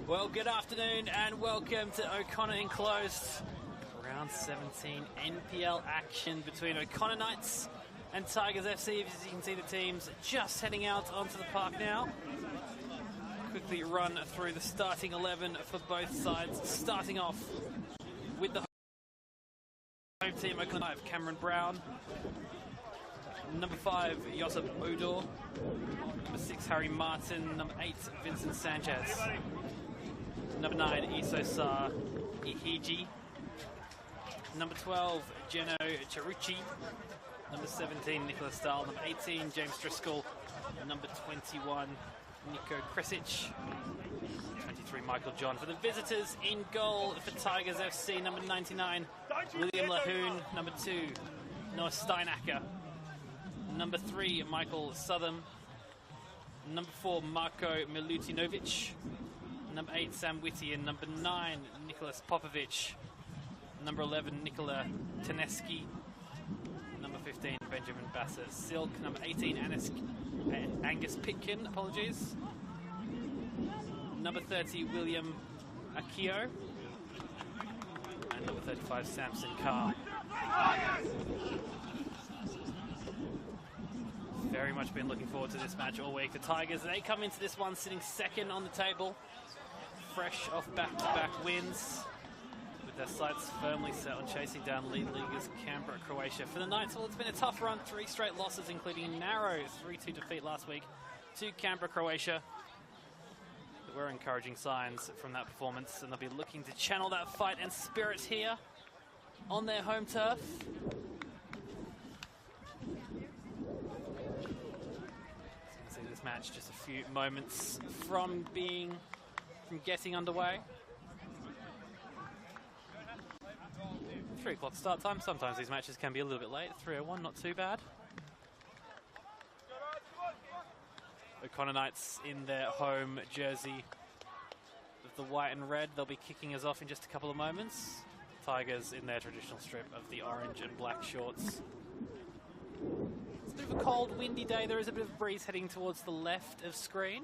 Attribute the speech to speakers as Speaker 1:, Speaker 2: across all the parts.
Speaker 1: Well, good afternoon and welcome to O'Connor Enclosed. Round 17 NPL action between O'Connor Knights and Tigers FC. As you can see, the teams just heading out onto the park now. Quickly run through the starting 11 for both sides. Starting off with the home team, O'Connor Knights, Cameron Brown. Number 5, Josip Udor. Number 6, Harry Martin. Number 8, Vincent Sanchez. Number 9, Isosar Ihiji. Number 12, Geno Cherucci. Number 17, Nicholas Stahl. Number 18, James Driscoll. Number 21, Nico Kresic. 23, Michael John. For the visitors, in goal for Tigers FC, number 99, William Lahoon. Number 2, Noah Steinacker. Number 3, Michael Southam. Number 4, Marko Milutinovic. Number 8, Sam Whitty. And number 9, Nicholas Popovic. Number 11, Nikola Teneski. Number 15, Benjamin Bassett Silk. Number 18, Angus Pitkin, apologies. Number 30, William Akio. And number 35, Samson Carr. Very much been looking forward to this match all week. The Tigers, they come into this one sitting second on the table, fresh off back-to-back wins, with their sights firmly set on chasing down lead leaguers Canberra, Croatia. For the Knights, well, it's been a tough run, 3 straight losses, including a narrow 3-2 defeat last week to Canberra, Croatia. There were encouraging signs from that performance, and they'll be looking to channel that fight and spirit here on their home turf. Match just a few moments from getting underway. 3 o'clock start time. Sometimes these matches can be a little bit late. 3:01, not too bad. O'Connor Knights in their home jersey with the white and red. They'll be kicking us off in just a couple of moments. Tigers in their traditional strip of the orange and black shorts. It's a bit of a cold, windy day. There is a bit of breeze heading towards the left of screen.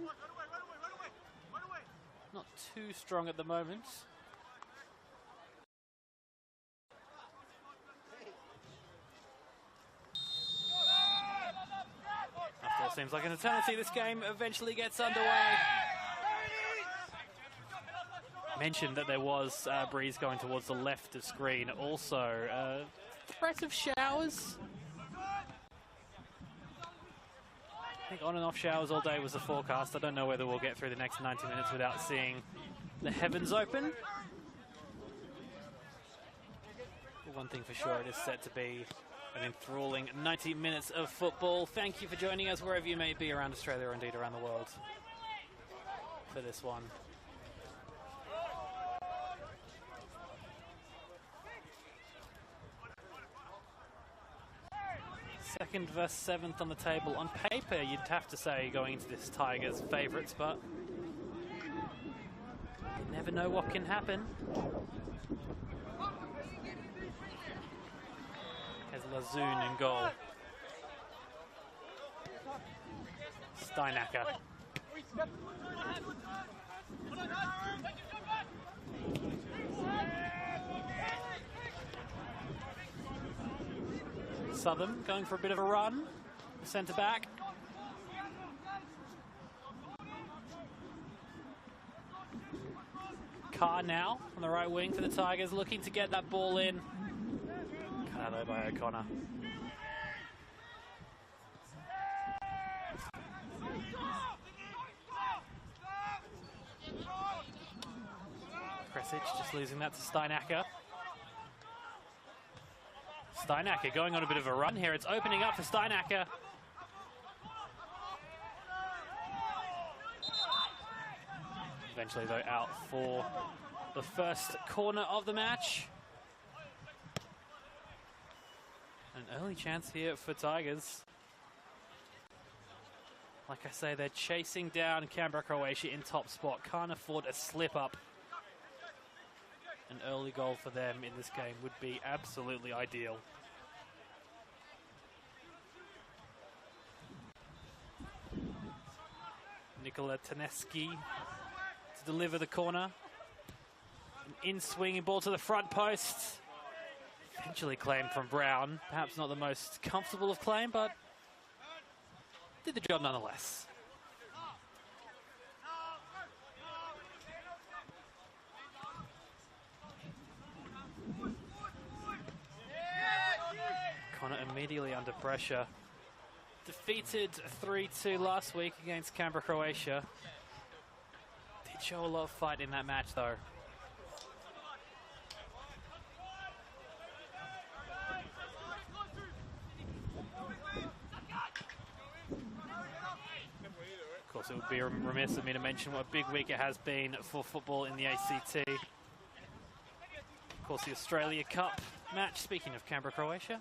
Speaker 1: Not too strong at the moment. After all seems like an eternity, this game eventually gets underway. Mentioned that there was a breeze going towards the left of screen. Also, threat of showers. I think on and off showers all day was the forecast. I don't know whether we'll get through the next 90 minutes without seeing the heavens open. But one thing for sure, it is set to be an enthralling 90 minutes of football. Thank you for joining us wherever you may be around Australia or indeed around the world for this one. Second versus 7th on the table. On paper, you'd have to say going into this Tigers favourites, but you never know what can happen. Has Lazoon in goal. Steinacker. Southern going for a bit of a run. Centre back. Carr now on the right wing for the Tigers, looking to get that ball in. Cut out by O'Connor. Kresic just losing that to Steinacker. Steinacker going on a bit of a run here. It's opening up for Steinacker. Eventually, though, out for the first corner of the match. An early chance here for Tigers. Like I say, they're chasing down Canberra, Croatia in top spot. Can't afford a slip up. An early goal for them in this game would be absolutely ideal. Nikola Teneski to deliver the corner. An in-swinging ball to the front post. Eventually claimed from Brown. Perhaps not the most comfortable of claim, but did the job nonetheless. Connor immediately under pressure. Defeated 3-2 last week against Canberra, Croatia. Did show a lot of fight in that match though. Of course, it would be remiss of me to mention what a big week it has been for football in the ACT. Of course, the Australia Cup match, speaking of Canberra, Croatia.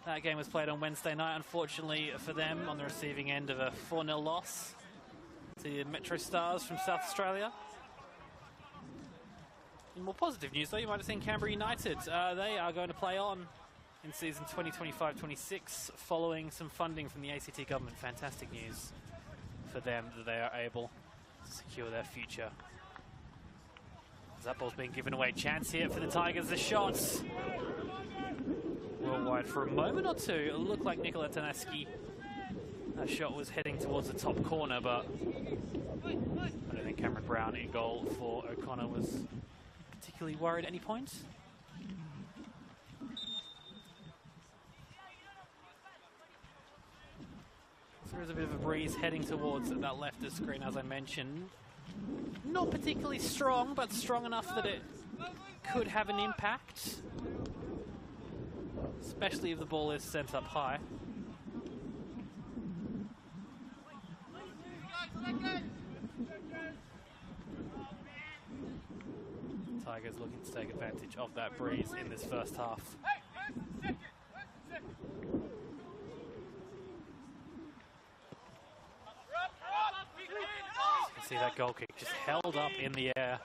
Speaker 1: That game was played on Wednesday night, unfortunately for them, on the receiving end of a 4-0 loss to the Metro Stars from South Australia. In more positive news, though, you might have seen Canberra United. They are going to play on in season 2025-26, following some funding from the ACT government. Fantastic news for them that they are able to secure their future. That ball's being given away. Chance here for the Tigers. The shots. Well wide for a moment or two. It looked like Nikola Tanaski. That shot was heading towards the top corner, but I don't think Cameron Brown in goal for O'Connor was particularly worried at any point. So there is a bit of a breeze heading towards that left of screen, as I mentioned. Not particularly strong, but strong enough that it could have an impact, especially if the ball is sent up high. Tigers looking to take advantage of that breeze in this first half. See that goal kick just held up in the air.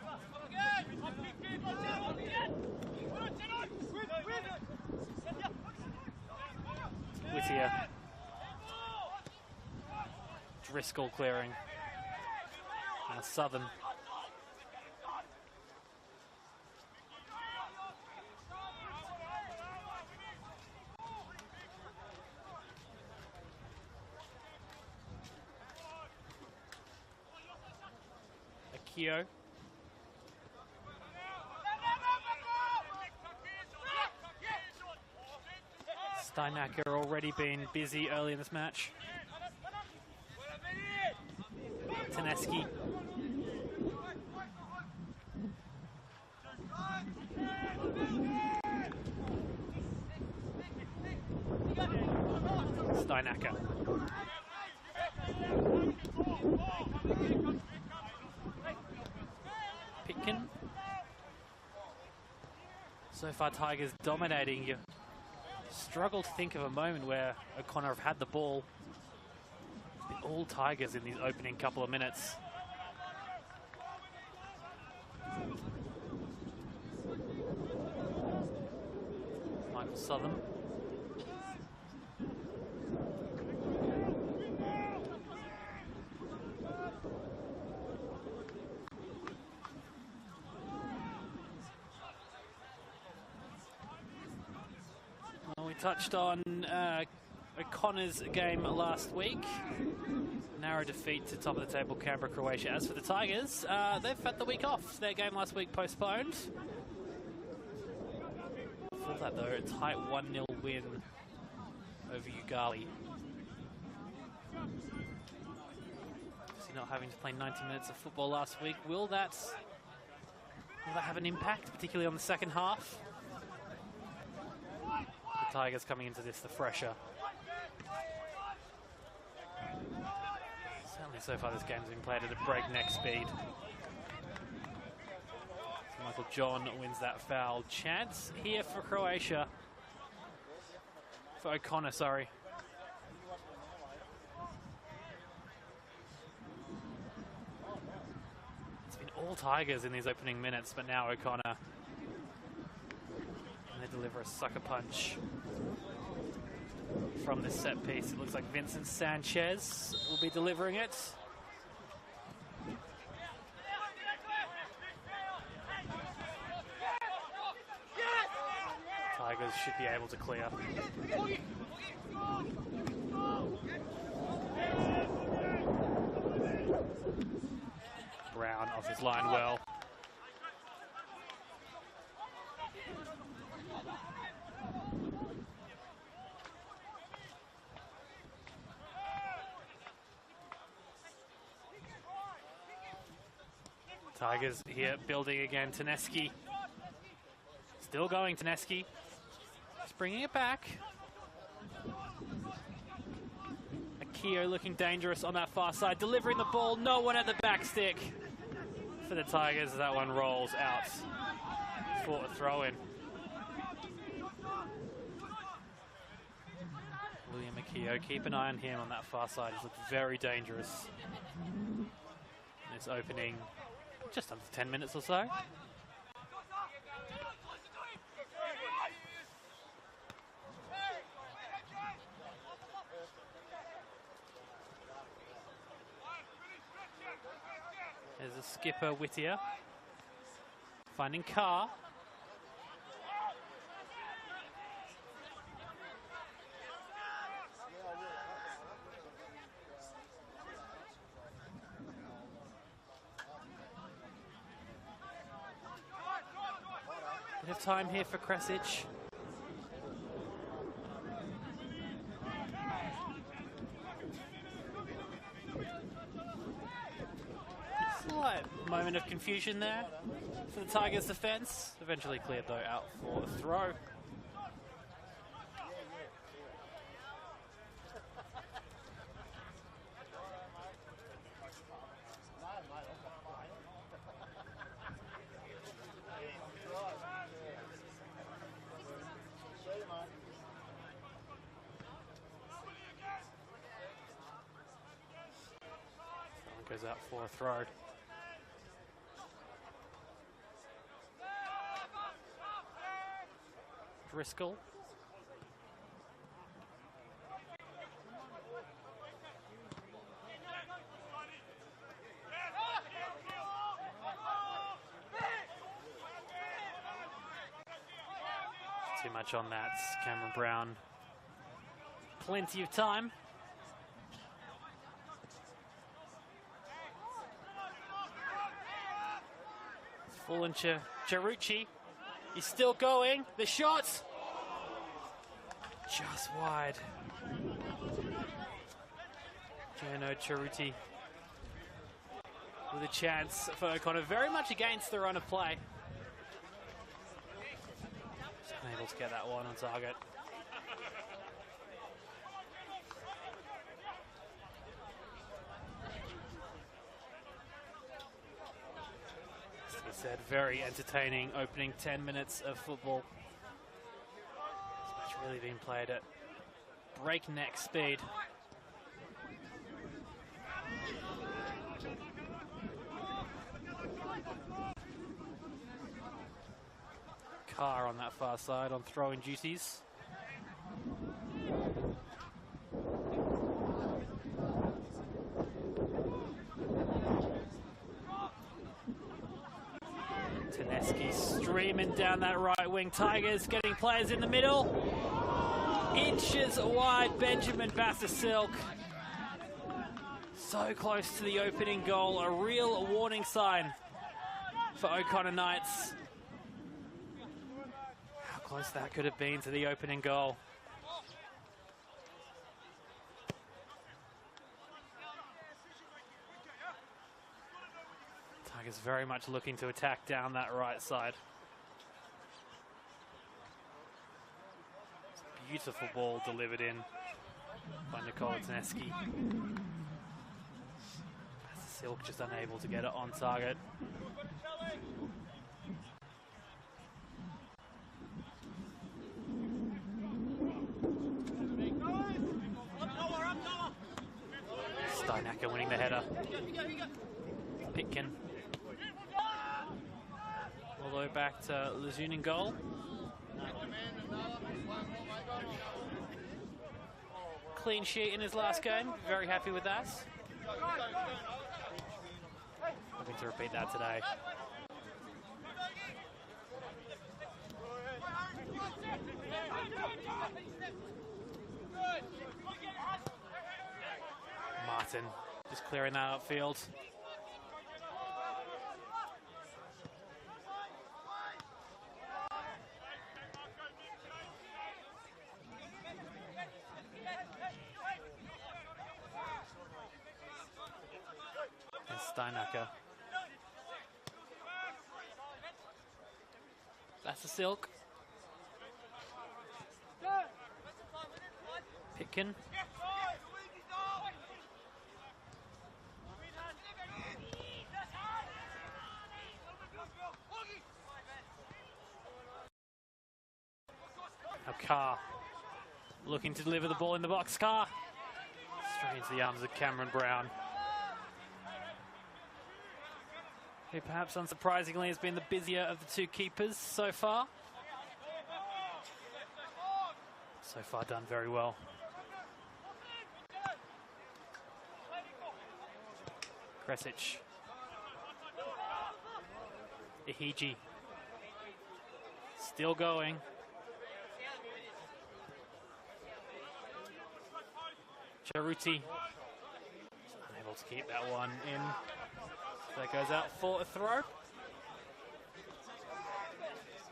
Speaker 1: Whittier. Driscoll clearing. Now Southern. Akio. Steinacker already been busy early in this match. Taneski. Steinacker. Pitkin. So far, Tigers dominating. You struggle to think of a moment where O'Connor have had the ball. It's been all Tigers in these opening couple of minutes. Michael Southern. We touched on O'Connor's game last week. Narrow defeat to top of the table Canberra, Croatia. As for the Tigers, they've had the week off. Their game last week postponed. For that though, a tight 1-0 win over Ugali. Obviously not having to play 90 minutes of football last week. Will that have an impact, particularly on the second half? Tigers coming into this the fresher. Certainly so far this game's been played at a breakneck speed. So Michael John wins that foul. Chance here for Croatia. For O'Connor, sorry. It's been all Tigers in these opening minutes, but now O'Connor. They deliver a sucker punch from this set piece. It looks like Vincent Sanchez will be delivering it. Tigers should be able to clear. Brown off his line well. Tigers here building again. Taneski. Still going, Taneski. Just bringing it back. Akio looking dangerous on that far side. Delivering the ball. No one at the back stick for the Tigers. That one rolls out for a throw-in. William Akio, keep an eye on him on that far side. He's looked very dangerous. It's opening just under 10 minutes or so. There's a skipper, Whittier, finding Carr. Bit of time here for Kresic. Slight moment of confusion there for the Tigers defence. Eventually cleared though out for a throw. Goes out for a throw. Driscoll. Too much on that. Cameron Brown. Plenty of time. Fallen Cerucci. He's still going. The shot. Just wide. Jano Cerucci with a chance for O'Connor. Very much against the run of play. Just unable to get that one on target. Said very entertaining opening 10 minutes of football. This match really been played at breakneck speed. Carr on that far side on throwing duties. Taneski streaming down that right wing. Tigers getting players in the middle. Inches wide, Benjamin Vassilk. So close to the opening goal. A real warning sign for O'Connor Knights. How close that could have been to the opening goal. Tigers very much looking to attack down that right side. Beautiful ball delivered in by Nikola Taneski. Silk just unable to get it on target. Steinacker winning the header. Pitkin. All the way back to Lejeune in goal. Clean sheet in his last game. Very happy with that. Hoping to repeat that today. Martin just clearing that upfield. And Steinacker. That's a Silk. Pitkin. Now Carr looking to deliver the ball in the box. Carr straight into the arms of Cameron Brown, who perhaps unsurprisingly has been the busier of the two keepers so far. So far done very well. Kresic. Ihiji. Still going. Charuti. Unable to keep that one in. That goes out for a throw.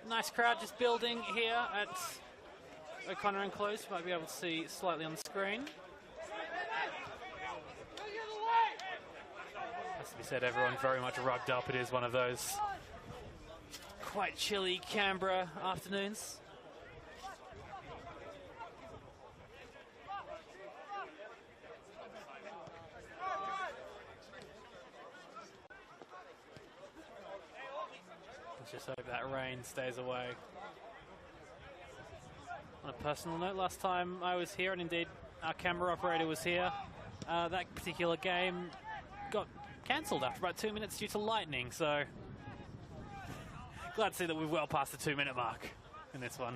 Speaker 1: Nice crowd just building here at O'Connor and Close. You might be able to see slightly on the screen. Has to be said, everyone very much rugged up. It is one of those quite chilly Canberra afternoons. Let's just hope that rain stays away. On a personal note, last time I was here, and indeed our camera operator was here, that particular game got cancelled after about 2 minutes due to lightning, so glad to see that we're well past the 2-minute mark in this one.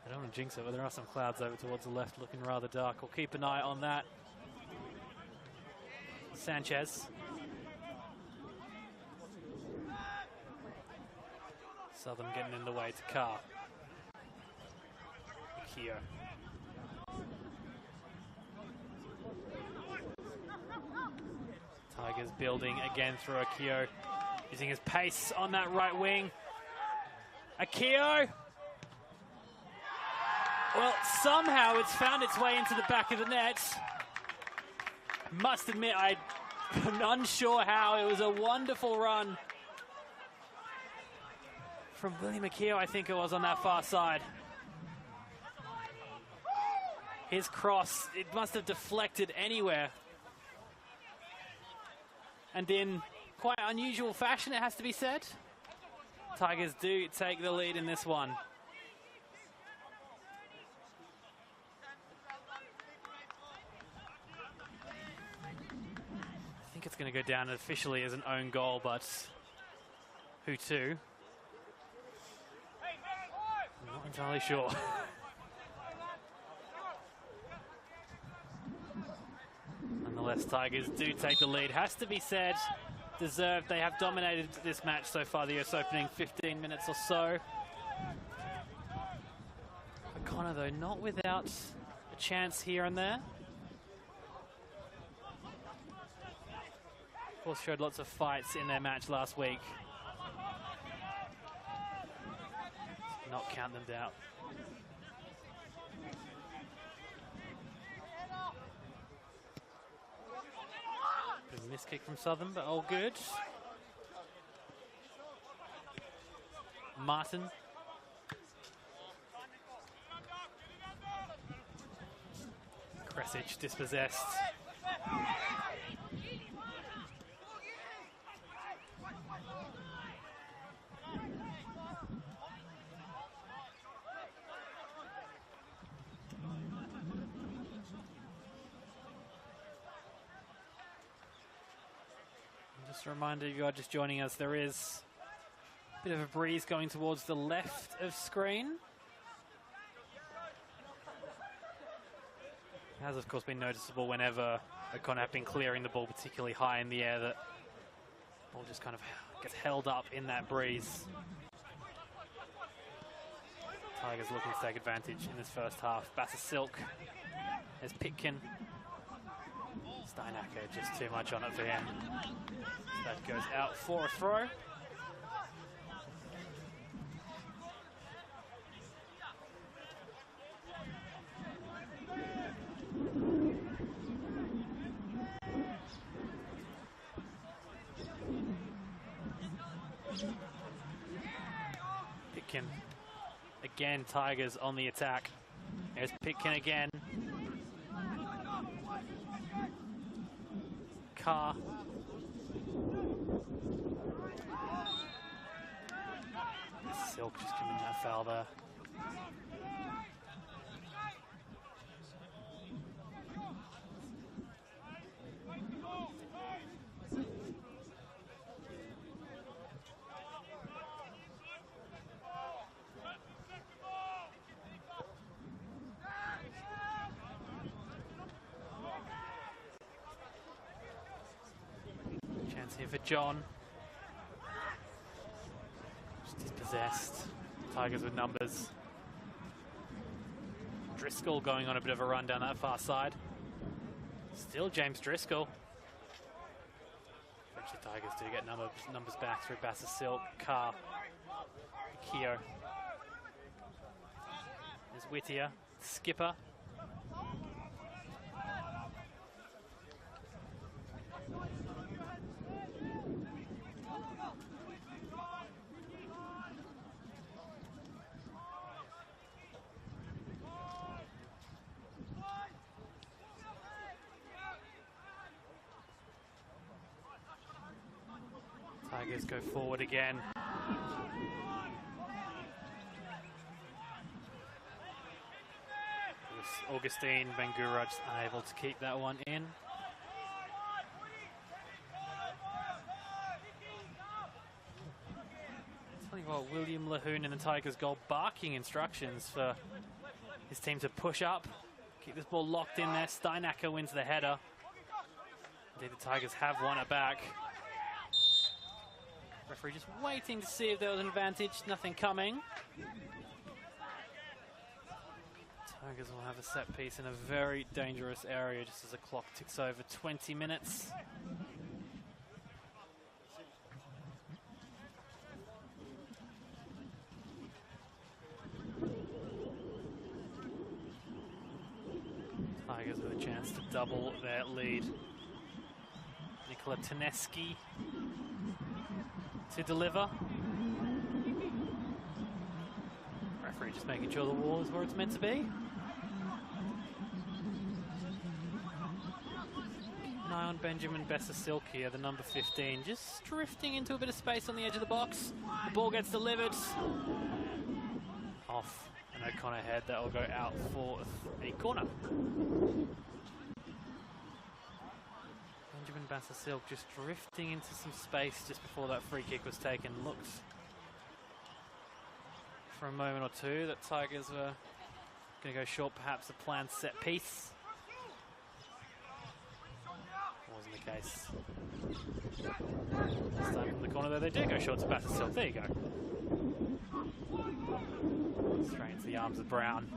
Speaker 1: I don't want to jinx it, but there are some clouds over towards the left looking rather dark. We'll keep an eye on that. Sanchez. Southern getting in the way to Carr. Akio. Tigers building again through Akio, using his pace on that right wing. Akio! Well, somehow it's found its way into the back of the net. Must admit, I'm unsure how. It was a wonderful run from William Akio, I think it was, on that far side. His cross, it must have deflected anywhere. And in quite unusual fashion, it has to be said. Tigers do take the lead in this one. I think it's going to go down officially as an own goal, but who to? I'm not entirely sure. Nonetheless, Tigers do take the lead. Has to be said, deserved. They have dominated this match so far, the US opening 15 minutes or so. O'Connor, though, not without a chance here and there. Of course, showed lots of fights in their match last week. Not count them down. Miss kick from Southern, but all good. Martin. Kresic dispossessed. Just a reminder, if you are just joining us, there is a bit of a breeze going towards the left of screen. It has, of course, been noticeable whenever O'Connor have been clearing the ball particularly high in the air, that the ball just kind of gets held up in that breeze. Tigers looking to take advantage in this first half. Silk. There's Pitkin. Steinacker, just too much on it for him. So that goes out for a throw. Pitkin. Again, Tigers on the attack. There's Pitkin again. Carr. Silk just committing that foul there. Chance here for John. Just dispossessed. Tigers with numbers. Driscoll going on a bit of a run down that far side. Still James Driscoll. Eventually Tigers do get numbers back through Silk, Carr, Keogh. There's Whittier, Skipper. Tigers go forward again. Augustine Bangura just unable to keep that one in. Tell you what, William Lahoon in the Tigers goal barking instructions for his team to push up, keep this ball locked in there. Steinacker wins the header. Indeed, the Tigers have won it back. Referee just waiting to see if there was an advantage. Nothing coming. Tigers will have a set piece in a very dangerous area just as the clock ticks over 20 minutes. Tigers with a chance to double their lead. Nikola Taneski to deliver. Referee just making sure the wall is where it's meant to be. An eye on Benjamin Silk here, the number 15, just drifting into a bit of space on the edge of the box. The ball gets delivered. Off an O'Connor head, that will go out for a corner. Benjamin Silk just drifting into some space just before that free kick was taken. Looked for a moment or two that Tigers were going to go short, perhaps a planned set piece. Wasn't the case. This time from the corner there, they do go short to Silk. There you go. Straight into the arms of Brown.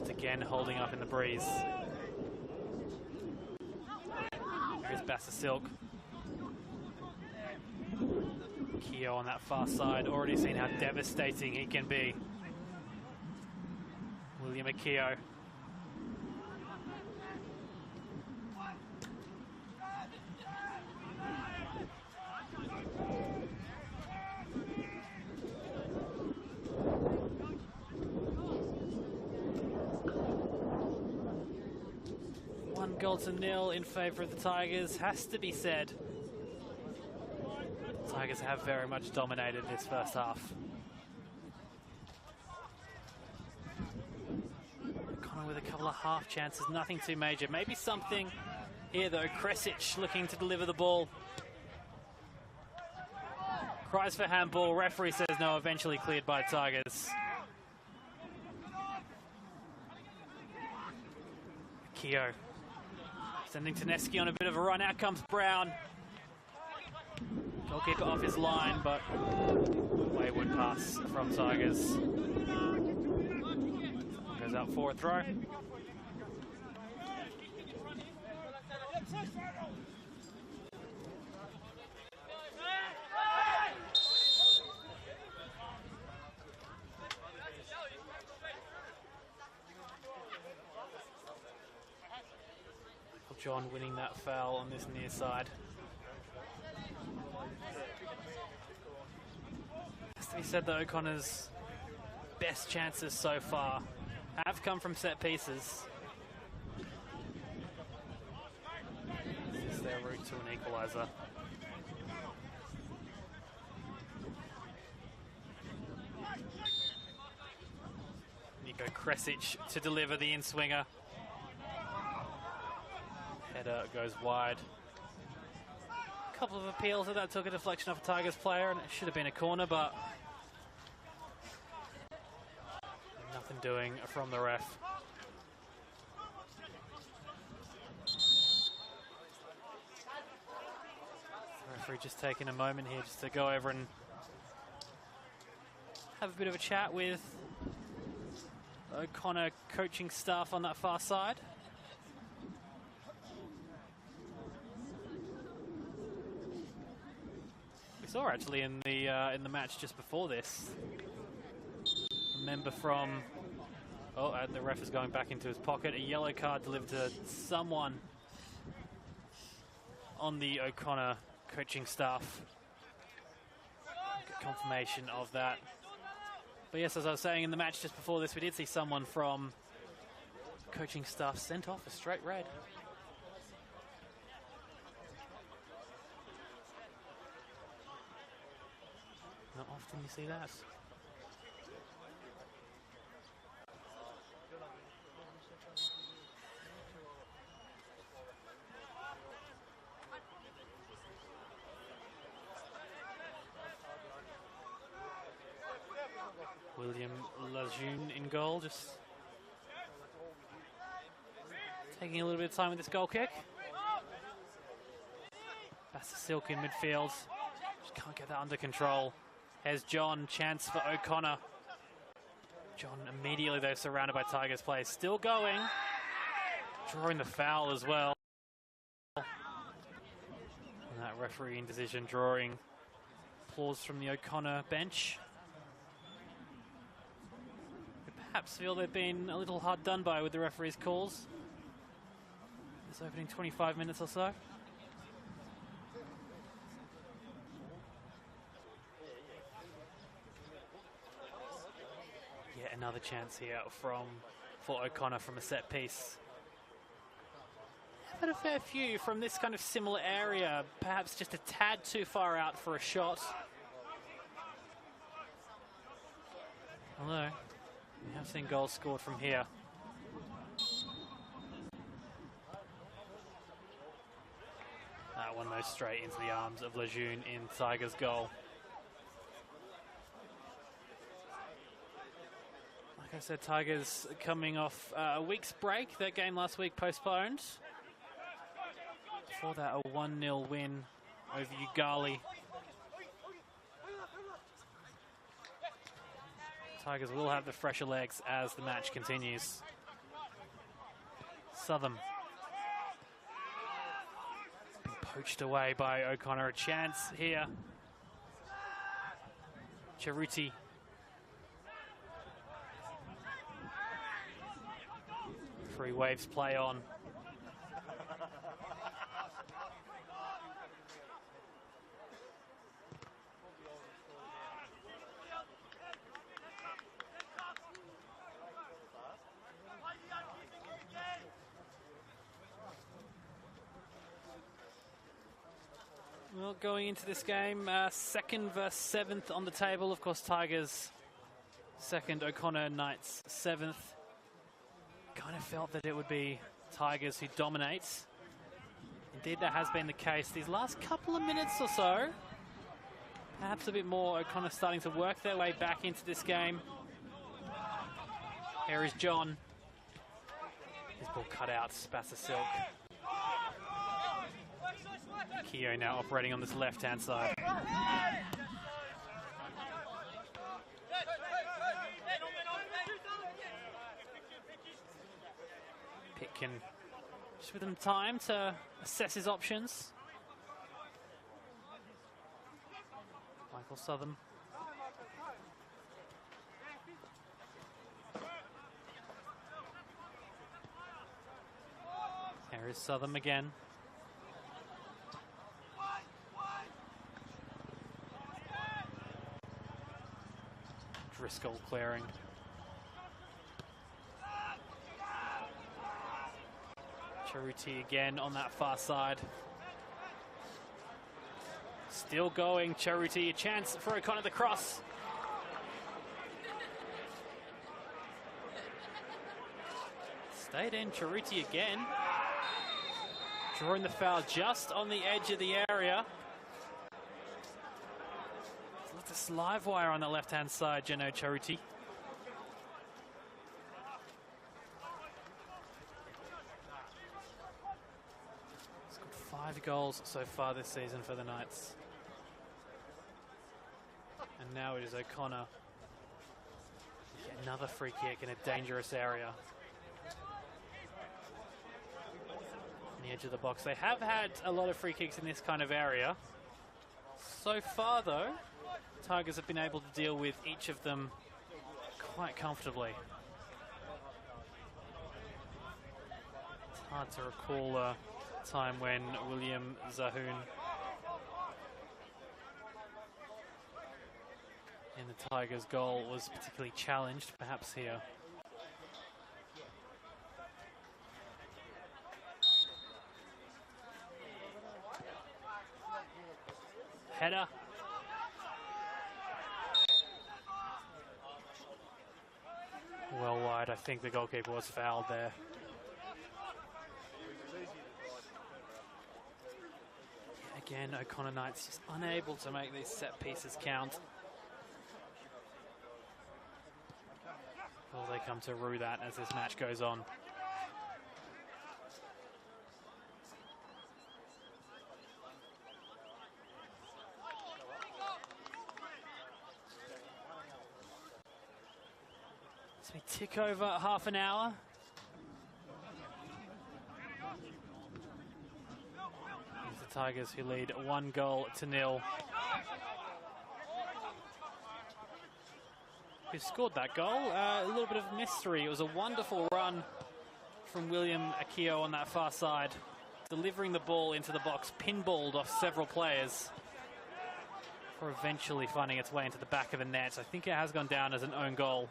Speaker 1: Again, holding up in the breeze. There's Silk. Keogh on that far side, already seen how devastating he can be. William Keogh. Goal to nil in favour of the Tigers, has to be said. The Tigers have very much dominated this first half. Connor with a couple of half chances, nothing too major. Maybe something here though. Kresic looking to deliver the ball. Cries for handball. Referee says no, eventually cleared by Tigers. Keogh sending Tedeschi on a bit of a run. Out comes Brown. Goalkeeper off his line, but wayward pass from Tigers. Goes out for a throw. John winning that foul on this near side. Has to be said that O'Connor's best chances so far have come from set pieces. This is their route to an equaliser. Nico Kresic to deliver the in-swinger. Header goes wide. A couple of appeals that took a deflection off a Tigers player, and it should have been a corner, but nothing doing from the ref. The referee just taking a moment here just to go over and have a bit of a chat with O'Connor coaching staff on that far side. We saw actually in the match just before this. Remember from the ref is going back into his pocket. A yellow card delivered to someone on the O'Connor coaching staff. Get confirmation of that. But yes, as I was saying, in the match just before this, we did see someone from coaching staff sent off a straight red. Not often you see that. William Lejeune in goal, just taking a little bit of time with this goal kick. That's the Silk in midfield. Just can't get that under control. Here's John, chance for O'Connor. John immediately though surrounded by Tigers players. Still going. Drawing the foul as well. And that refereeing decision drawing applause from the O'Connor bench. Perhaps feel they've been a little hard done by with the referee's calls. This opening 25 minutes or so. Yet another chance here for O'Connor from a set piece. Had a fair few from this kind of similar area, perhaps just a tad too far out for a shot. Although we have seen goals scored from here. That one goes straight into the arms of Lejeune in Tigers' goal. Like I said, Tigers coming off a week's break. That game last week postponed. Before that, a 1-0 win over Ugali. Tigers will have the fresher legs as the match continues. Southern. Been poached away by O'Connor. A chance here. Cheruti. Free waves play on. Well, going into this game, second versus seventh on the table. Of course, Tigers second, O'Connor Knights seventh. Kind of felt that it would be Tigers who dominates. Indeed, that has been the case these last couple of minutes or so. perhaps a bit more O'Connor starting to work their way back into this game. Here is John. His ball cut out, Spasser Silk. Keogh now operating on this left-hand side. Pitkin just with him time to assess his options. Michael Southern. There is Southern again. Driscoll clearing. Charuti again on that far side. Still going, Charuti, a chance for O'Connor the cross. Stayed in, Charuti again. Drawing the foul just on the edge of the area. Lots of live wire on the left-hand side, Geno Charuti. He's got 5 goals so far this season for the Knights. And now it is O'Connor. Another free kick in a dangerous area. On the edge of the box. They have had a lot of free kicks in this kind of area. So far, though, Tigers have been able to deal with each of them quite comfortably. It's hard to recall a time when William Zahoon in the Tigers' goal was particularly challenged, perhaps here. Header. Well wide, I think the goalkeeper was fouled there. Again, O'Connor Knights just unable to make these set pieces count. Will they come to rue that as this match goes on? So we tick over half an hour. Here's the Tigers who lead 1-0. Who scored that goal? A little bit of mystery. It was a wonderful run from William Akio on that far side, delivering the ball into the box, pinballed off several players, for eventually finding its way into the back of the net. I think it has gone down as an own goal.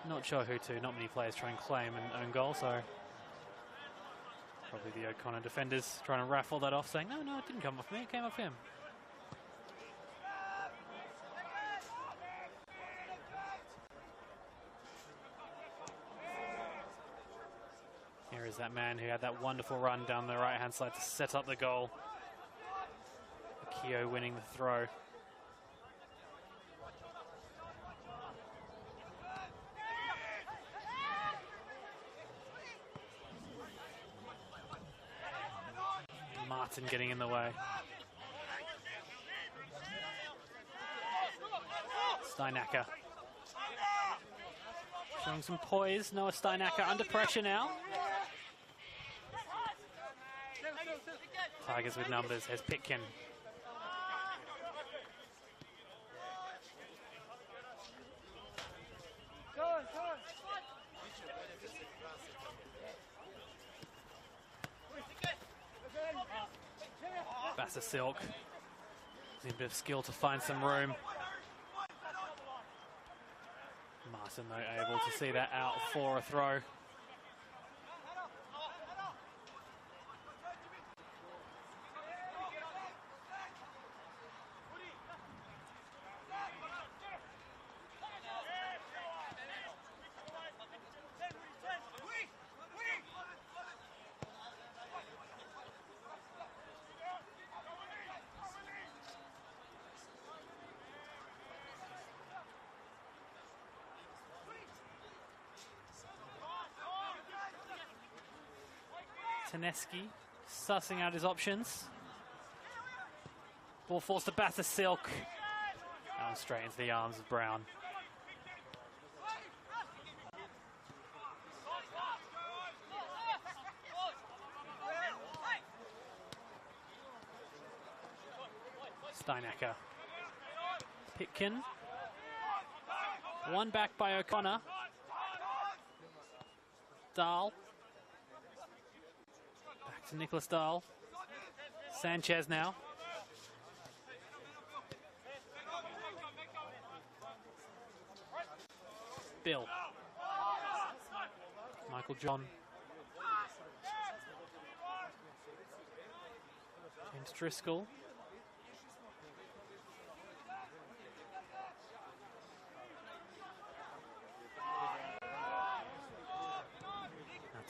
Speaker 1: Not sure who to. Not many players try and claim an own goal, so probably the O'Connor defenders trying to raffle that off, saying, no, it didn't come off me, it came off him. Here is that man who had that wonderful run down the right-hand side to set up the goal. Akio winning the throw. Martin getting in the way. Steinacker showing some poise. Noah Steinacker under pressure now. Tigers with numbers. Here's Pitkin. Spasser Silk. Needs a bit of skill to find some room. Martin, though, able to see that out for a throw. Taneski sussing out his options. Ball forced to Batter Silk. That one straight into the arms of Brown. Steinacker. Pitkin. One back by O'Connor. Dahl. Back to Nicholas Dahl. Sanchez now. Bill. Michael John. James Driscoll.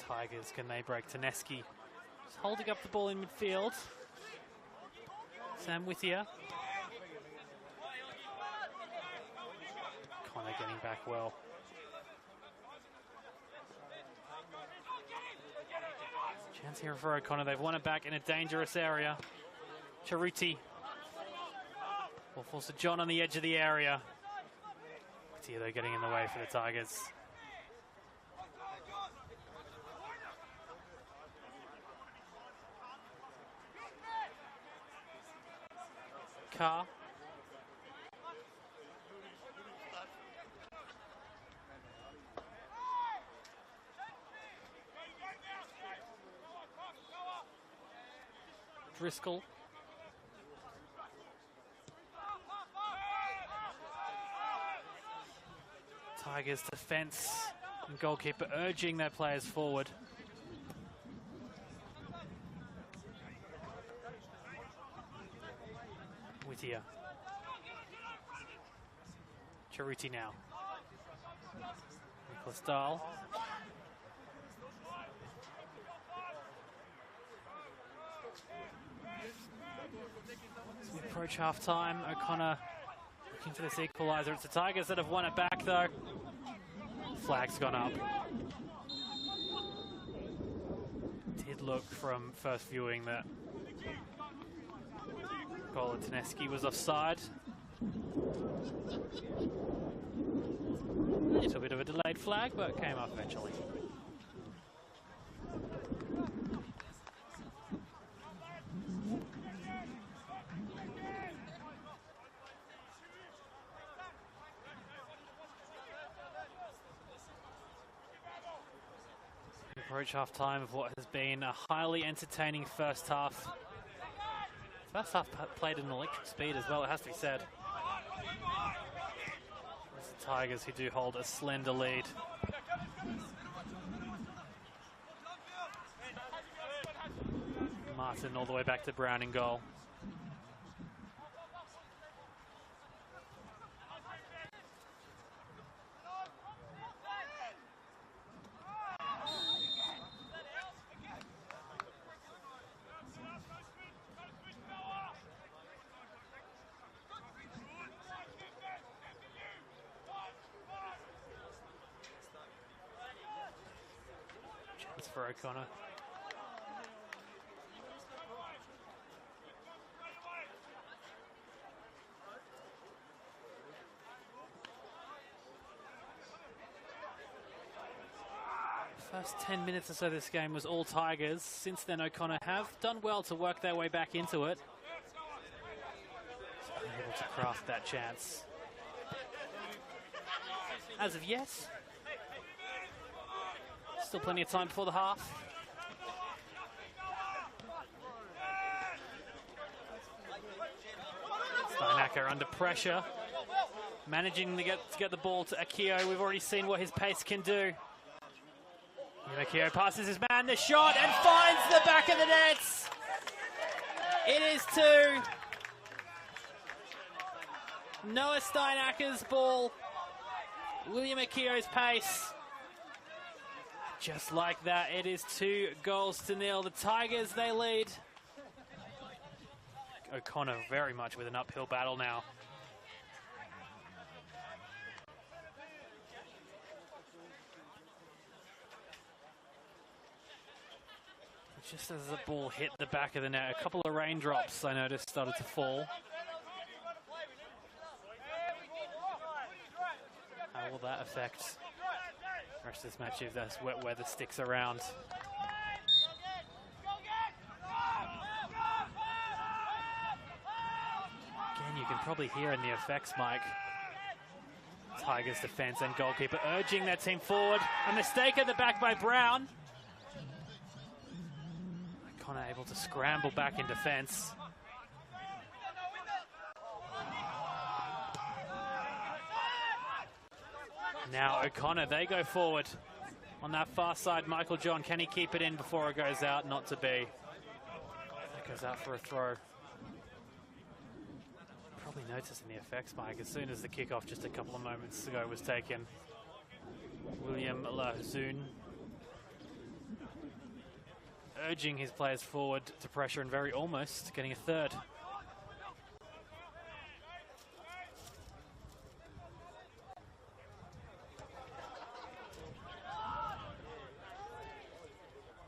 Speaker 1: Tigers, can they break? Taneski just holding up the ball in midfield. Sam Whittier. Connor getting back well. Chance here for O'Connor. They've won it back in a dangerous area. Charuti. Ball forced to John on the edge of the area. Whittier, though, getting in the way for the Tigers. Carr. Driscoll. Tigers defense and goalkeeper urging their players forward. Whittier. Charuti now. Nicholas Dahl. As we approach half time, O'Connor looking for this equaliser. It's the Tigers that have won it back though. Flag's gone up. Did look from first viewing that goal of Taneski was offside. A little bit of a delayed flag, but came up eventually. We approach half time of what has been a highly entertaining first half. First half played at an electric speed as well, it has to be said. It's the Tigers who do hold a slender lead. Martin all the way back to Brown in goal. For O'Connor. First 10 minutes or so this game was all Tigers. Since then, O'Connor have done well to work their way back into it. Able to craft that chance. As of yet, still plenty of time before the half. Steinacker under pressure, managing to get the ball to Akio. We've already seen what his pace can do. And Akio passes his man the shot and finds the back of the nets. It is 2. Noah Steinacker's ball. William Akio's pace. Just like that, it is 2-0. The Tigers, they lead. O'Connor very much with an uphill battle now. Just as the ball hit the back of the net, a couple of raindrops I noticed started to fall. How will that affect the rest of this match if this wet weather sticks around? Again, you can probably hear in the effects mic Tigers defense and goalkeeper urging their team forward. A mistake at the back by Brown. O'Connor able to scramble back in defense. Now O'Connor, they go forward on that far side. Michael John, can he keep it in before it goes out? Not to be. That goes out for a throw. Probably noticed in the effects mic as soon as the kickoff just a couple of moments ago was taken. William Lazoon urging his players forward to pressure and very almost getting a third.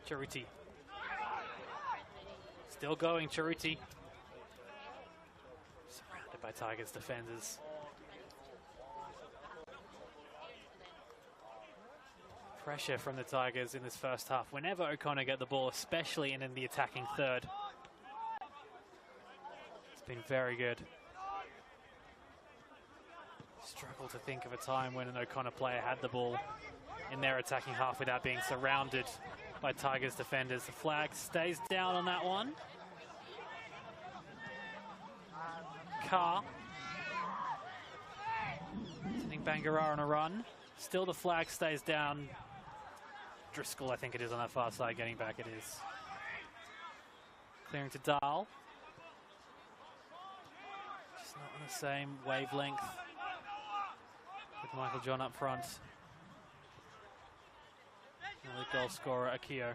Speaker 1: Charuti. Still going, Charuti. Surrounded by Tigers defenders. Pressure from the Tigers in this first half. Whenever O'Connor get the ball, especially in the attacking third. It's been very good. Struggle to think of a time when an O'Connor player had the ball in their attacking half without being surrounded by Tigers defenders. The flag stays down on that one. Carr. Sending Bangarra on a run. Still the flag stays down. Driscoll, I think it is, on that far side, getting back. It is. Clearing to Dahl. Just not on the same wavelength with Michael John up front. And the goal scorer, Akio.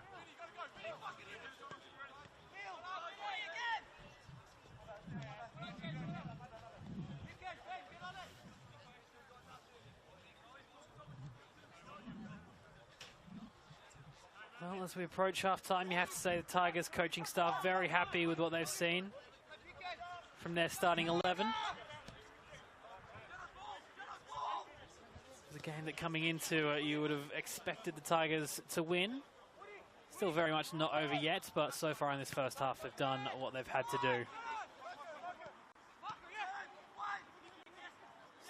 Speaker 1: Well, as we approach half-time, you have to say the Tigers coaching staff very happy with what they've seen from their starting 11. It's a game that coming into it, you would have expected the Tigers to win. Still very much not over yet, but so far in this first half, they've done what they've had to do.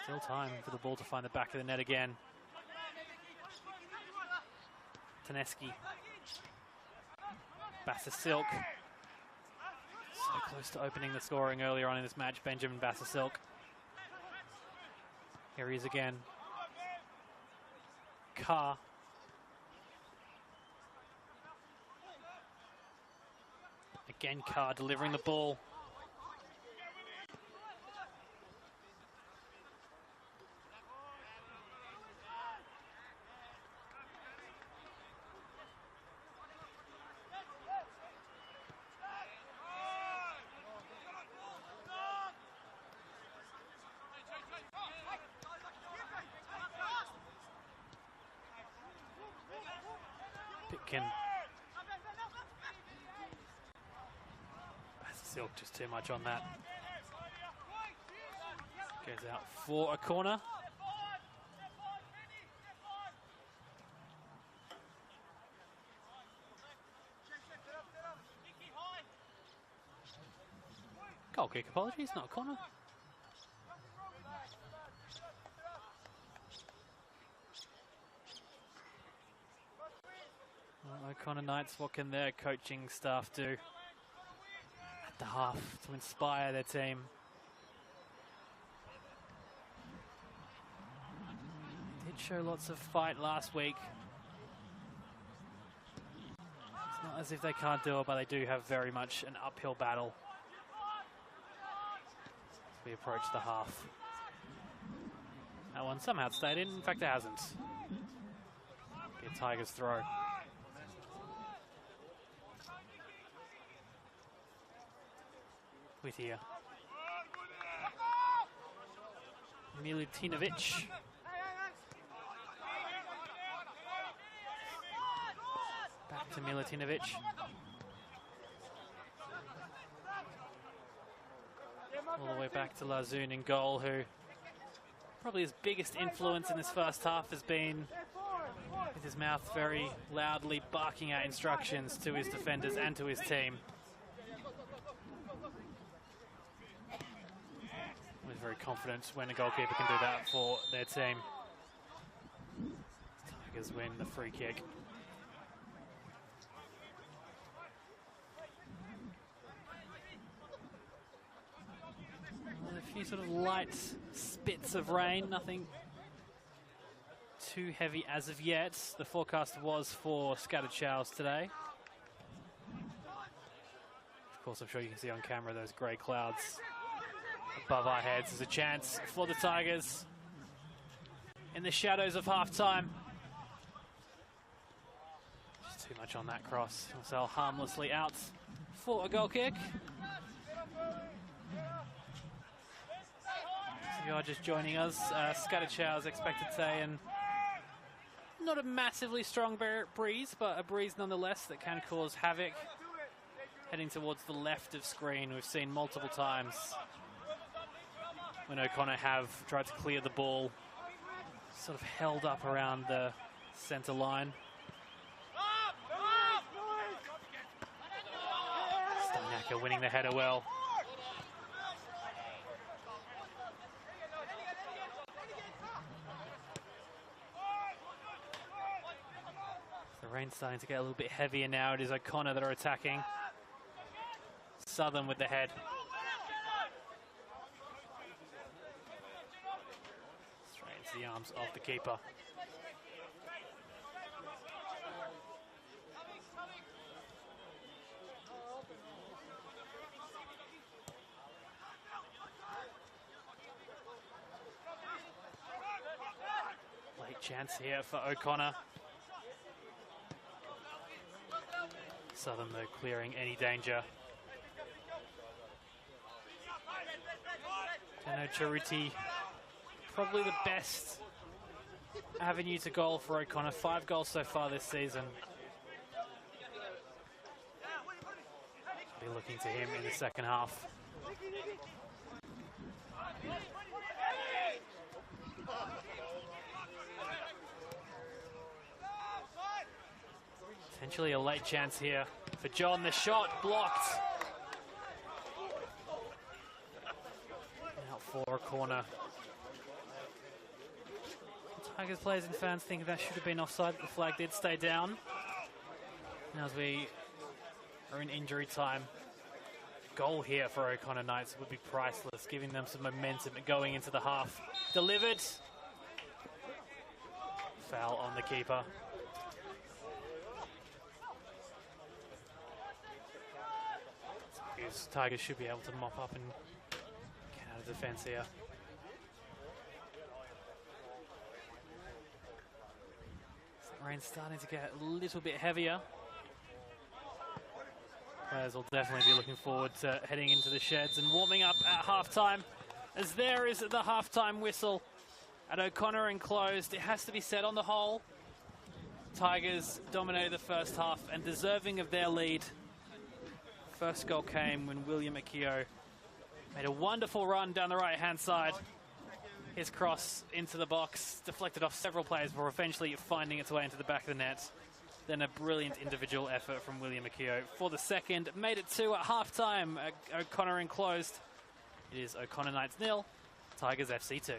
Speaker 1: Still time for the ball to find the back of the net again. Taneski. Bassasilk. So close to opening the scoring earlier on in this match, Benjamin Bassasilk. Here he is again. Carr. Again, Carr delivering the ball. Pitkin. Silk just too much on that. Goes out for a corner. Goal kick, apologies, not a corner. Well, O'Connor Knights, what can their coaching staff do at the half to inspire their team? They did show lots of fight last week. It's not as if they can't do it, but they do have very much an uphill battle as we approach the half. That one somehow stayed in fact it hasn't. Be a Tigers throw. Whittier. Milutinovic. Back to Milutinovic. All the way back to Lazoon in goal, who probably his biggest influence in this first half has been with his mouth very loudly barking out instructions to his defenders and to his team. He's very confident when a goalkeeper can do that for their team. Tigers win the free kick. A few sort of light spits of rain, nothing too heavy as of yet. The forecast was for scattered showers today. Of course, I'm sure you can see on camera those grey clouds above our heads. There's a chance for the Tigers in the shadows of half-time. Just too much on that cross. Marcel harmlessly out for a goal kick. If you are just joining us, scattered showers expected today, and not a massively strong breeze, but a breeze nonetheless that can cause havoc. Heading towards the left of screen, we've seen multiple times when O'Connor have tried to clear the ball, sort of held up around the centre line. Steinhacker winning the header well. The rain's starting to get a little bit heavier now. It is O'Connor that are attacking. Southern with the head. The arms of the keeper. Late chance here for O'Connor. Southern though clearing any danger. Dano Charuti, probably the best avenue to goal for O'Connor. 5 goals so far this season. Be looking to him in the second half. Potentially a late chance here for John. The shot blocked. Out for a corner. Tigers players and fans think that should have been offside. The flag did stay down. Now as we are in injury time, goal here for O'Connor Knights would be priceless, giving them some momentum going into the half. Delivered. Foul on the keeper. Tigers should be able to mop up and get out of defence here. Rain's starting to get a little bit heavier. Players will definitely be looking forward to heading into the sheds and warming up at half-time, as there is the half-time whistle at O'Connor enclosed. It has to be said, on the whole, Tigers dominated the first half and deserving of their lead. First goal came when William Akio made a wonderful run down the right-hand side. His cross into the box, deflected off several players before eventually finding its way into the back of the net. Then a brilliant individual effort from William Akio for the second. Made it 2 at half-time. O'Connor enclosed. It is O'Connor Knights 0, Tigers FC 2.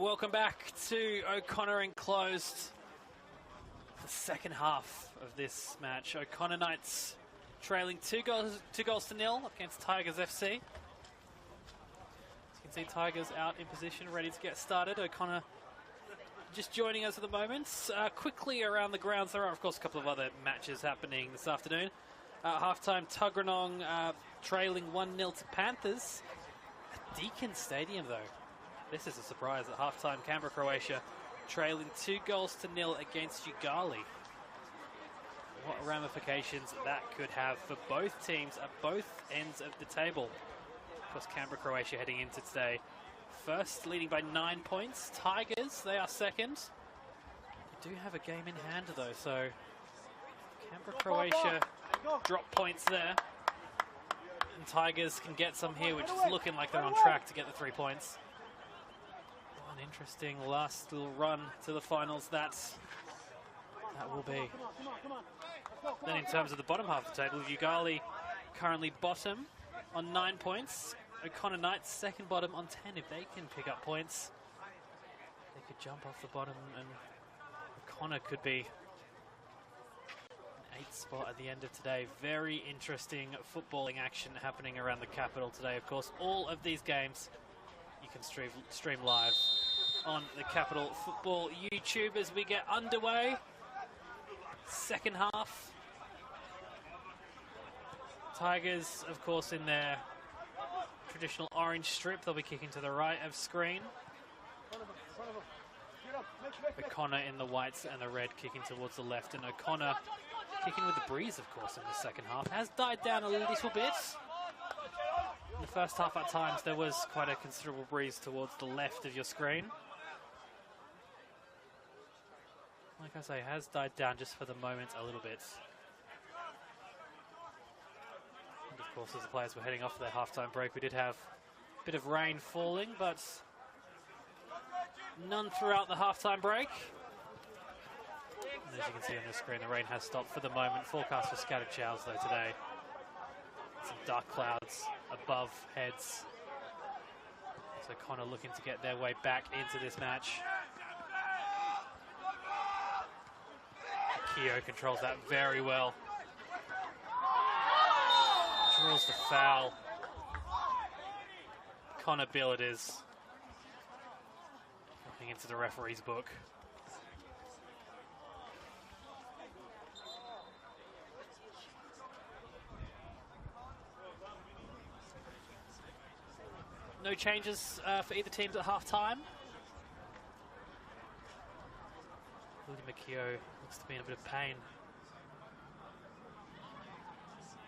Speaker 1: Welcome back to O'Connor Enclosed. The second half of this match. O'Connor Knights trailing 2-0 against Tigers FC. As you can see, Tigers out in position, ready to get started. O'Connor just joining us at the moment. Quickly around the grounds, there are of course a couple of other matches happening this afternoon. Halftime, Tuggeranong trailing 1-0 to Panthers at Deakin Stadium though. This is a surprise at halftime. Canberra, Croatia trailing 2-0 against Ugali. What ramifications that could have for both teams at both ends of the table. Of course, Canberra, Croatia heading into today first, leading by 9 points. Tigers, they are second. They do have a game in hand though, so Canberra, Croatia drop points there. And Tigers can get some here, which is looking like they're on track to get the 3 points. An interesting last little run to the finals that will be. Then in terms of the bottom half of the table, Ugali currently bottom on 9 points. O'Connor Knights second bottom on 10. If they can pick up points, they could jump off the bottom and O'Connor could be an 8th spot at the end of today. Very interesting footballing action happening around the capital today. Of course, all of these games you can stream live on the Capital Football YouTube as we get underway. Second half. Tigers, of course, in their traditional orange strip. They'll be kicking to the right of screen. O'Connor in the whites and the red kicking towards the left. And O'Connor kicking with the breeze, of course, in the second half. Has died down a little bit. In the first half, at times, there was quite a considerable breeze towards the left of your screen. Like I say, has died down just for the moment a little bit. And of course, as the players were heading off their halftime break, we did have a bit of rain falling, but none throughout the halftime break. And as you can see on the screen, the rain has stopped for the moment. Forecast for scattered showers though today. Some dark clouds above heads. So Connor looking to get their way back into this match. Keogh controls that very well. Draws the foul. Connor Bill it is. Looking into the referee's book. No changes for either teams at half-time. William McKeough looks to be in a bit of pain.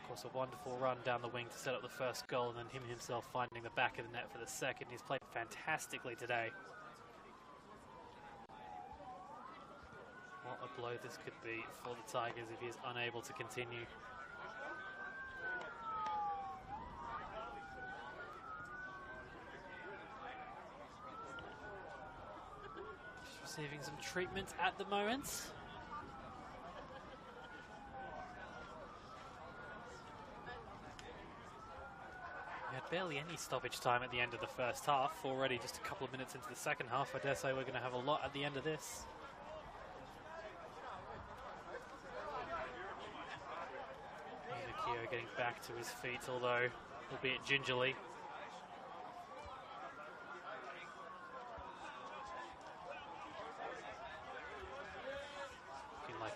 Speaker 1: Of course, a wonderful run down the wing to set up the first goal, and then him himself finding the back of the net for the second. He's played fantastically today. What a blow this could be for the Tigers if he is unable to continue. Receiving some treatment at the moment. We had barely any stoppage time at the end of the first half. Already just a couple of minutes into the second half. I dare say we're going to have a lot at the end of this. Keogh getting back to his feet, although albeit gingerly.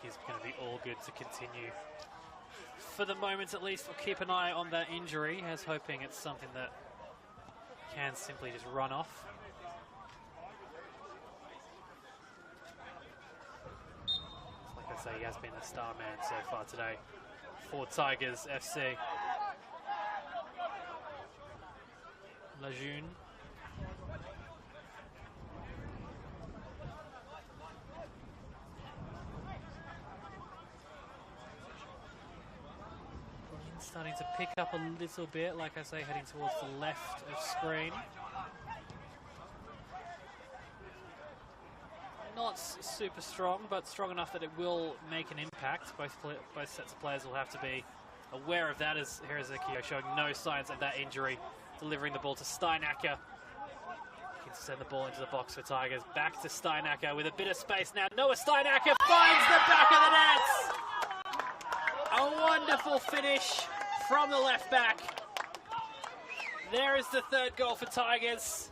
Speaker 1: Is going to be all good to continue. For the moment at least, we'll keep an eye on that injury, as hoping it's something that can simply just run off. Like I say, he has been the star man so far today for Tigers FC. Lejeune. Starting to pick up a little bit, like I say, heading towards the left of screen. Not super strong, but strong enough that it will make an impact. Both sets of players will have to be aware of that, as here is Keogh showing no signs of that injury, delivering the ball to Steinacker. Looking to send the ball into the box for Tigers. Back to Steinacker with a bit of space now. Noah Steinacker finds the back of the net. A wonderful finish from the left back. There is the third goal for Tigers.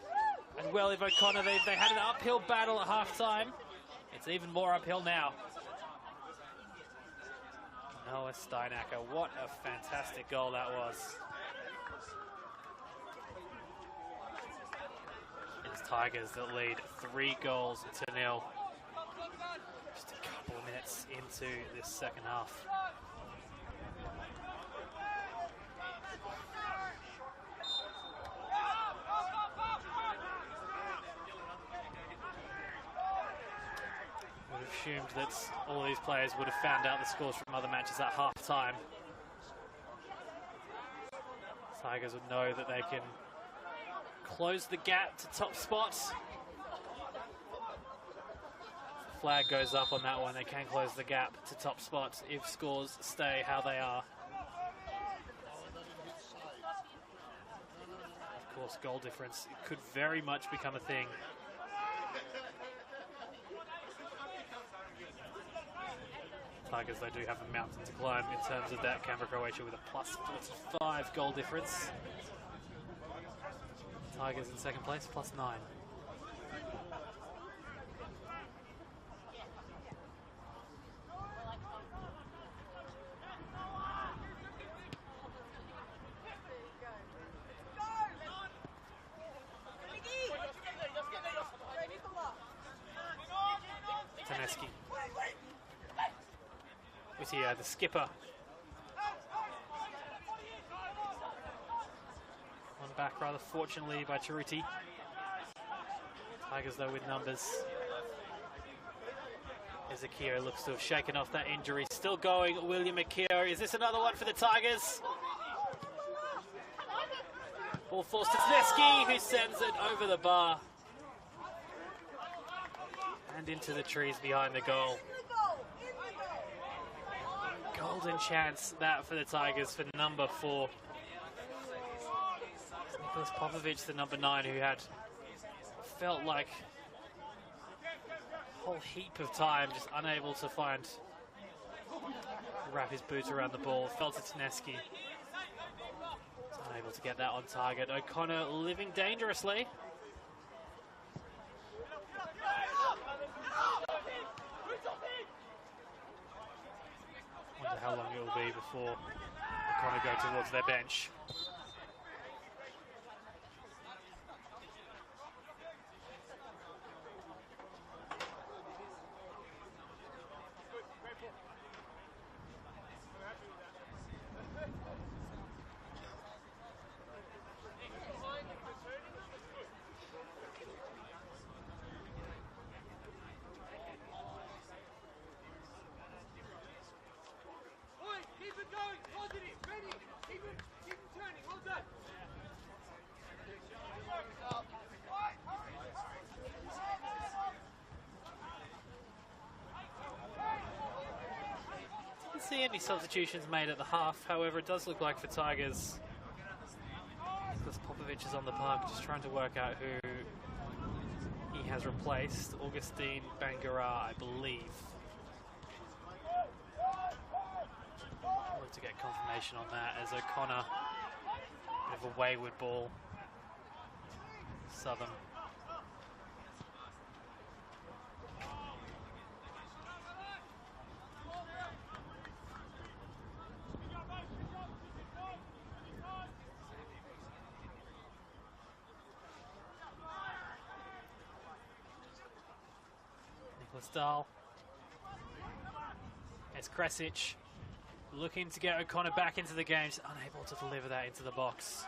Speaker 1: And well, if O'Connor, they had an uphill battle at half-time. It's even more uphill now. Noah Steinacker, what a fantastic goal that was. It's Tigers that lead 3-0. Just a couple of minutes into this second half. Assumed that all these players would have found out the scores from other matches at half-time. Tigers would know that they can close the gap to top spots. The flag goes up on that one. They can close the gap to top spots if scores stay how they are. Of course, goal difference could very much become a thing. Tigers, they do have a mountain to climb in terms of that. Canberra, Croatia with a plus 45 goal difference. Tigers in second place, plus 9. Taneski. With the skipper. One back rather fortunately by Taruti. Tigers though with numbers. Ezekiel looks to have shaken off that injury. Still going, William Akio. Is this another one for the Tigers? Ball forced to Taneski, who sends it over the bar. And into the trees behind the goal. Golden chance that for the Tigers for number 4. Nicholas Popovic, the number 9, who had felt like a whole heap of time just unable to wrap his boots around the ball. Fell to Taneski. Unable to get that on target. O'Connor living dangerously. Wonder how long it will be before O'Connor go towards their bench. See any substitutions made at the half, however it does look like for Tigers Nicholas Popovic is on the park just trying to work out who he has replaced. Augustine Bangara, I believe. I'll look to get confirmation on that as O'Connor, bit of a wayward ball. Southern. Dahl. It's Kresic looking to get O'Connor back into the game, just unable to deliver that into the box.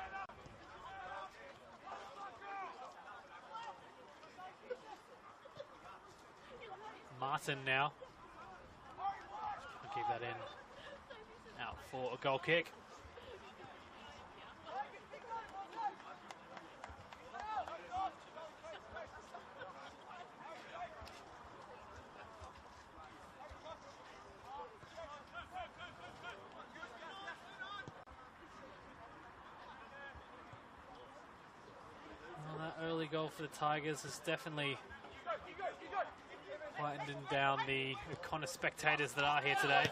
Speaker 1: Martin now. Keep that in. Out for a goal kick. goal for the Tigers has definitely quietened down the O'Connor spectators that are here today.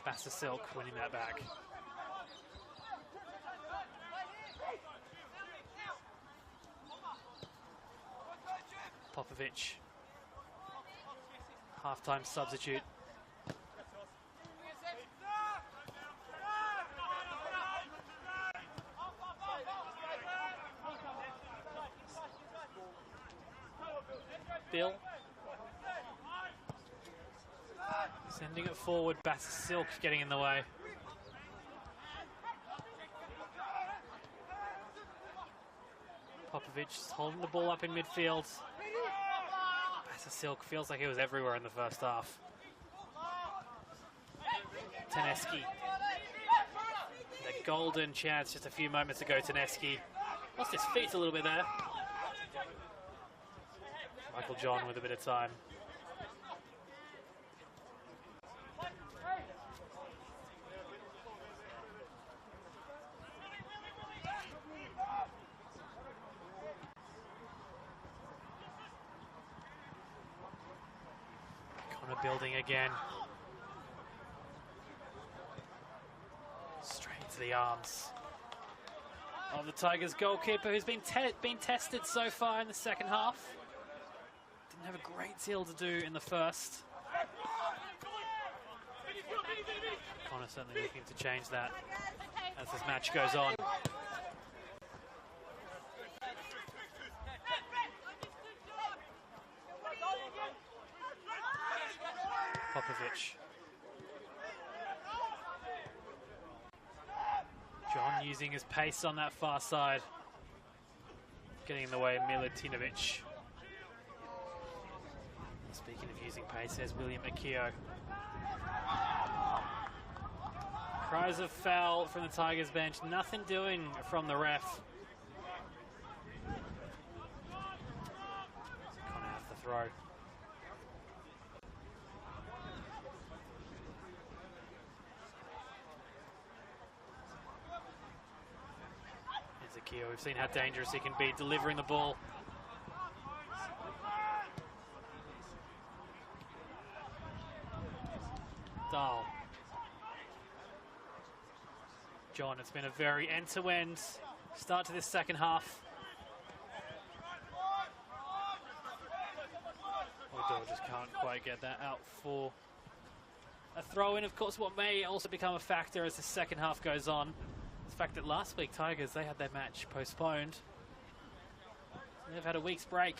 Speaker 1: Bassa Silk winning that back. Popovic, half-time substitute. Bill sending it forward. Bassa Silk getting in the way. Popovic just holding the ball up in midfield. Bassa Silk feels like he was everywhere in the first half. Tedeschi. The golden chance just a few moments ago. Tedeschi lost his feet a little bit there. Michael John with a bit of time. Connor building again. Straight to the arms of the Tigers goalkeeper, who's been tested so far in the second half. Didn't have a great deal to do in the first. Connor certainly looking to change that as this match goes on. Popovic. John using his pace on that far side. Getting in the way of Milutinovic. Speaking of using pace, there's William Akio. Cries of foul from the Tigers bench. Nothing doing from the ref. Connor have the throw. Here's Akio. We've seen how dangerous he can be delivering the ball. Dahl. John, it's been a very end-to-end start to this second half. O'Donnell just can't quite get that out for a throw-in. Of course, what may also become a factor as the second half goes on, the fact that last week Tigers, they had their match postponed. They've had a week's break.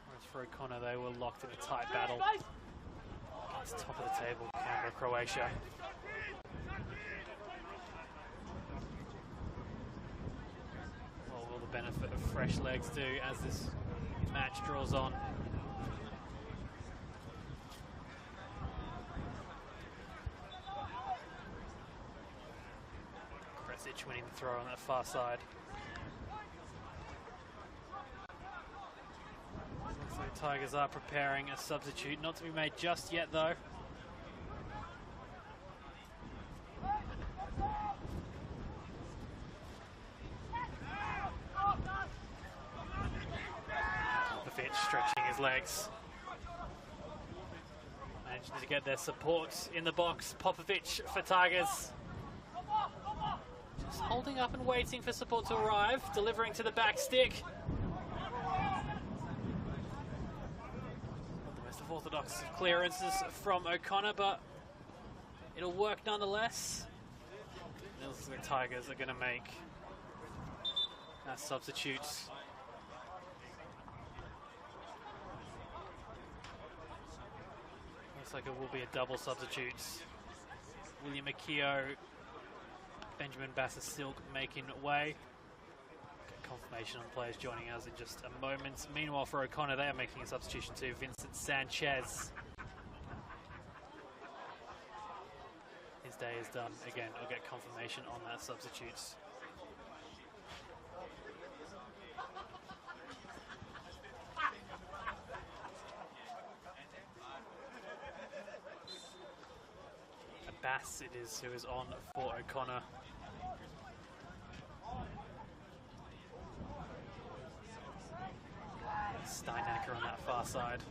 Speaker 1: Whereas for O'Connor, they were locked in a tight battle. It's top of the table, Canberra, Croatia. What will the benefit of fresh legs do as this match draws on? Kresic winning the throw on that far side. The Tigers are preparing a substitute, not to be made just yet though. Popovic stretching his legs. Managing to get their support in the box. Popovic for Tigers. Just holding up and waiting for support to arrive, delivering to the back stick. Orthodox clearances from O'Connor, but it'll work nonetheless. It looks like the Tigers are going to make substitutes. Looks like it will be a double substitutes. William Akio, Benjamin Bassa Silk making way. Confirmation on players joining us in just a moment. Meanwhile, for O'Connor, they are making a substitution too. Vincent Sanchez. His day is done. Again, I'll get confirmation on that substitutes. Bass it is who is on for O'Connor. Steinacker on that far side.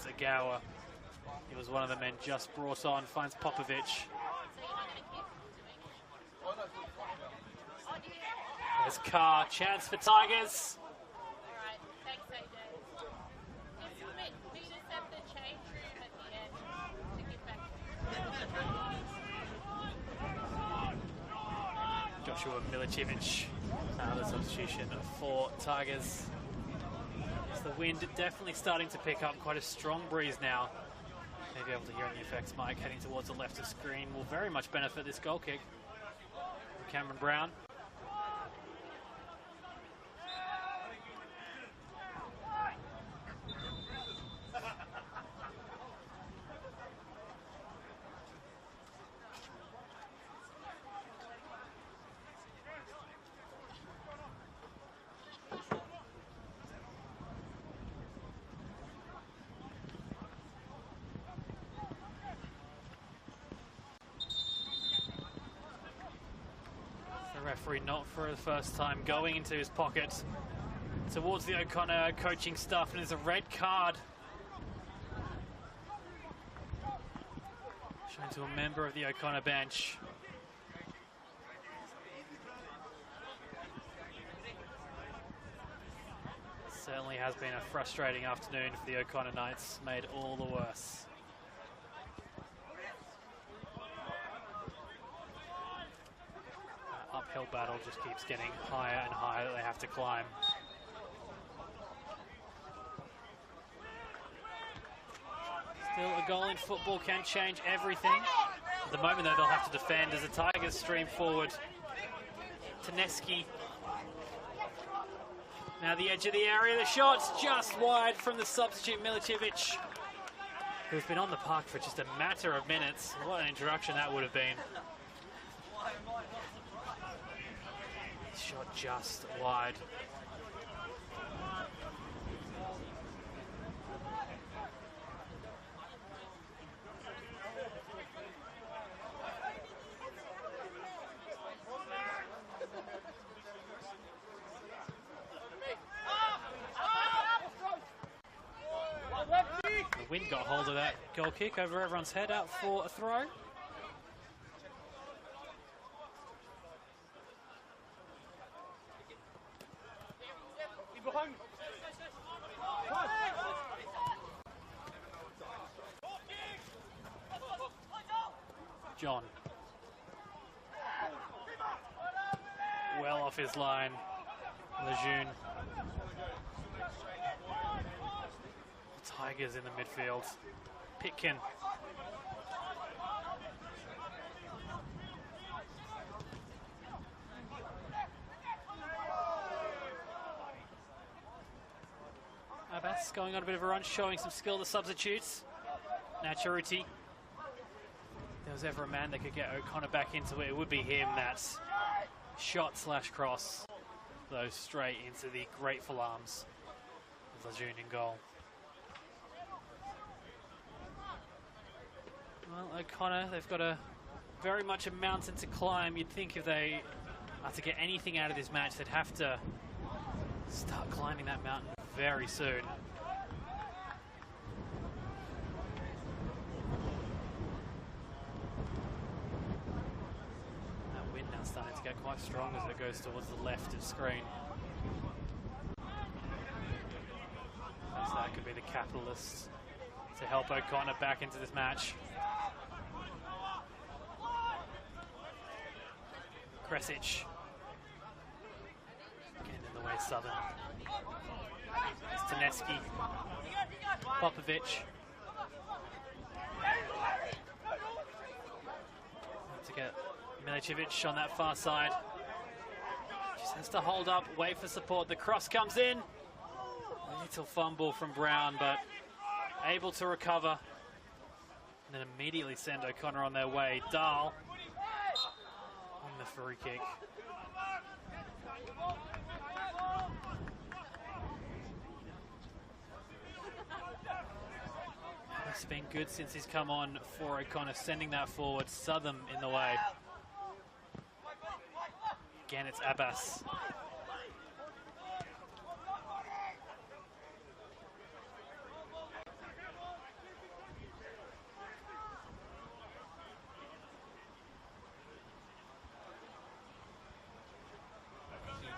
Speaker 1: Zagawa. He was one of the men just brought on, finds Popovic. There's Carr, chance for Tigers.
Speaker 2: Alright, thanks AJ. Just meet us at the change room at the end to get back.
Speaker 1: Joshua Milicevic, the substitution for Tigers. As the wind definitely starting to pick up, quite a strong breeze now. Maybe able to hear the effects, Mike, heading towards the left of screen will very much benefit this goal kick. Cameron Brown. Referee not for the first time going into his pocket towards the O'Connor coaching staff, and there's a red card shown to a member of the O'Connor bench. Certainly has been a frustrating afternoon for the O'Connor Knights, made all the worse. Uphill battle just keeps getting higher and higher that they have to climb. Still, a goal in football can change everything. At the moment, though, they'll have to defend as the Tigers stream forward. Taneski. Now the edge of the area, the shot's just wide from the substitute Milicevic, who's been on the park for just a matter of minutes. What an introduction that would have been. Shot just wide. The wind got hold of that goal kick over everyone's head, out for a throw. John. Well off his line. Lejeune. Tigers in the midfield. Pitkin. Abbas going on a bit of a run, showing some skill to substitutes. Now Charuti. If there was ever a man that could get O'Connor back into it, it would be him. That shot slash cross, though, straight into the grateful arms of Lejeune in goal. Well, O'Connor, they've got very much a mountain to climb. You'd think if they are to get anything out of this match, they'd have to start climbing that mountain very soon. That wind now starting to get quite strong as it goes towards the left of screen. So that could be the catalyst to help O'Connor back into this match. Kresic. Getting in the way, Southern. Taneski. Popovic. To get Milicevic on that far side. Just has to hold up, wait for support. The cross comes in. A little fumble from Brown, but able to recover. And then immediately send O'Connor on their way. Dahl on the free kick. He's been good since he's come on for O'Connor, sending that forward. Southern in the way. Again, it's Abbas.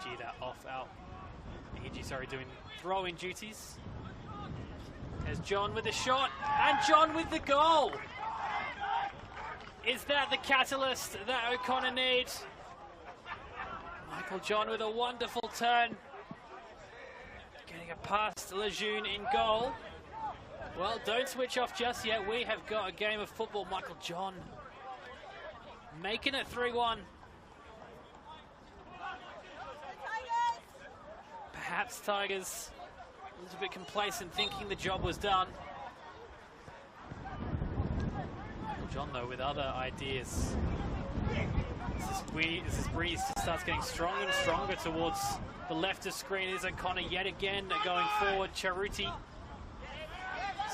Speaker 1: Iji that off out. Iji, sorry, doing throwing duties. There's John with the shot, and John with the goal. Is that the catalyst that O'Connor needs? Michael John with a wonderful turn. Getting it past Lejeune in goal. Well, don't switch off just yet. We have got a game of football. Michael John making it 3-1. Perhaps Tigers a little bit complacent, thinking the job was done. Michael John, though, with other ideas. This breeze just starts getting stronger and stronger towards the left of screen. Is O'Connor yet again going forward. Charuti.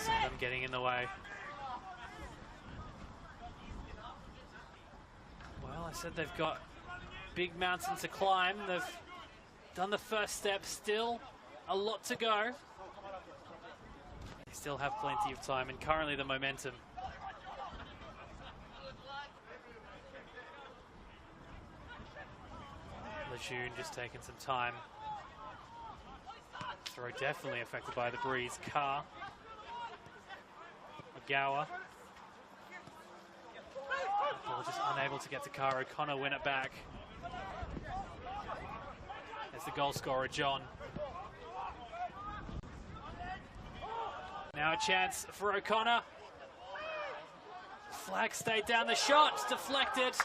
Speaker 1: Them getting in the way. Well, I said they've got big mountain to climb. They've done the first step. Still a lot to go. They still have plenty of time, and currently the momentum. Lejeune just taking some time. Throw definitely affected by the breeze. Carr. Gower. Ball just unable to get to Carr. O'Connor win it back. There's the goal scorer, John. Now a chance for O'Connor. Flag stayed down. The shot deflected.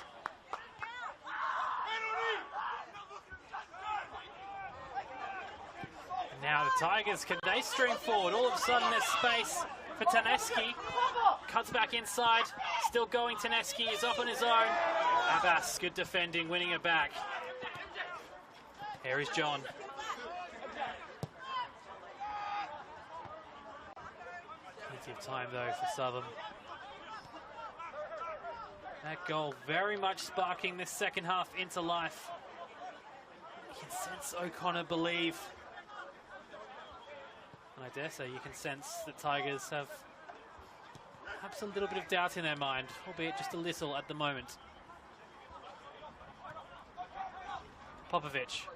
Speaker 1: And now the Tigers, can they stream forward? All of a sudden there's space for Taneski. Cuts back inside. Still going. Taneski is up on his own. Abbas, good defending, winning it back. Here is John. Plenty of time though for Southern. That goal very much sparking this second half into life. You can sense O'Connor believe. And I dare say you can sense that Tigers have perhaps a little bit of doubt in their mind, albeit just a little at the moment. Popovic.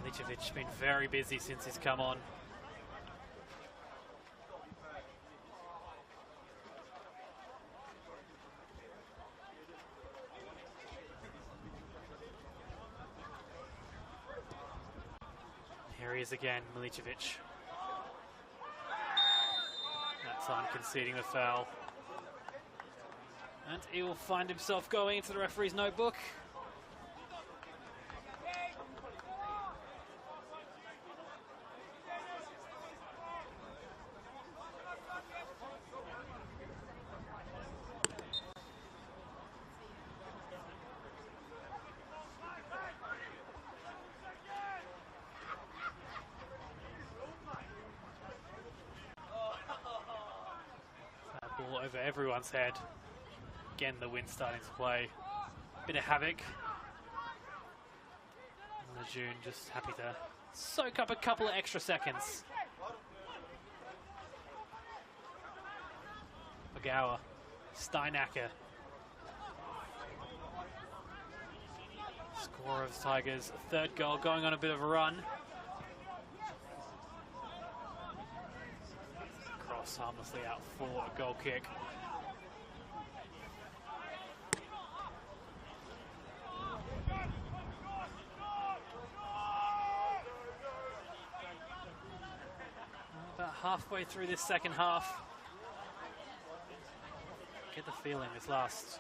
Speaker 1: Milicevic been very busy since he's come on. Here he is again, Milicevic. That time conceding the foul. And he will find himself going into the referee's notebook. Over everyone's head. Again, the wind starting to play a bit of havoc. And Lejeune just happy to soak up a couple of extra seconds. Ogawa, Steinacker. Score of Tigers, third goal, going on a bit of a run. Harmlessly out for a goal kick. About halfway through this second half. Get the feeling this last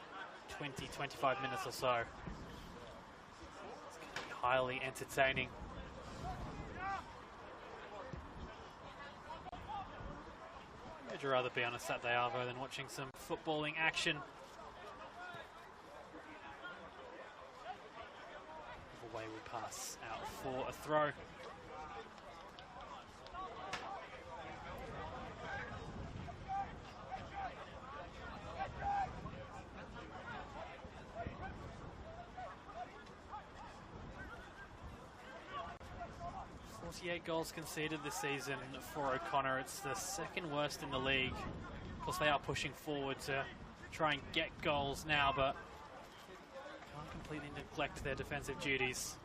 Speaker 1: 20-25 minutes or so. It's going to be highly entertaining. I'd rather be on a Saturday arvo than watching some footballing action. A wayward pass out for a throw. Goals conceded this season for O'Connor. It's the second worst in the league. Of course, they are pushing forward to try and get goals now, but can't completely neglect their defensive duties.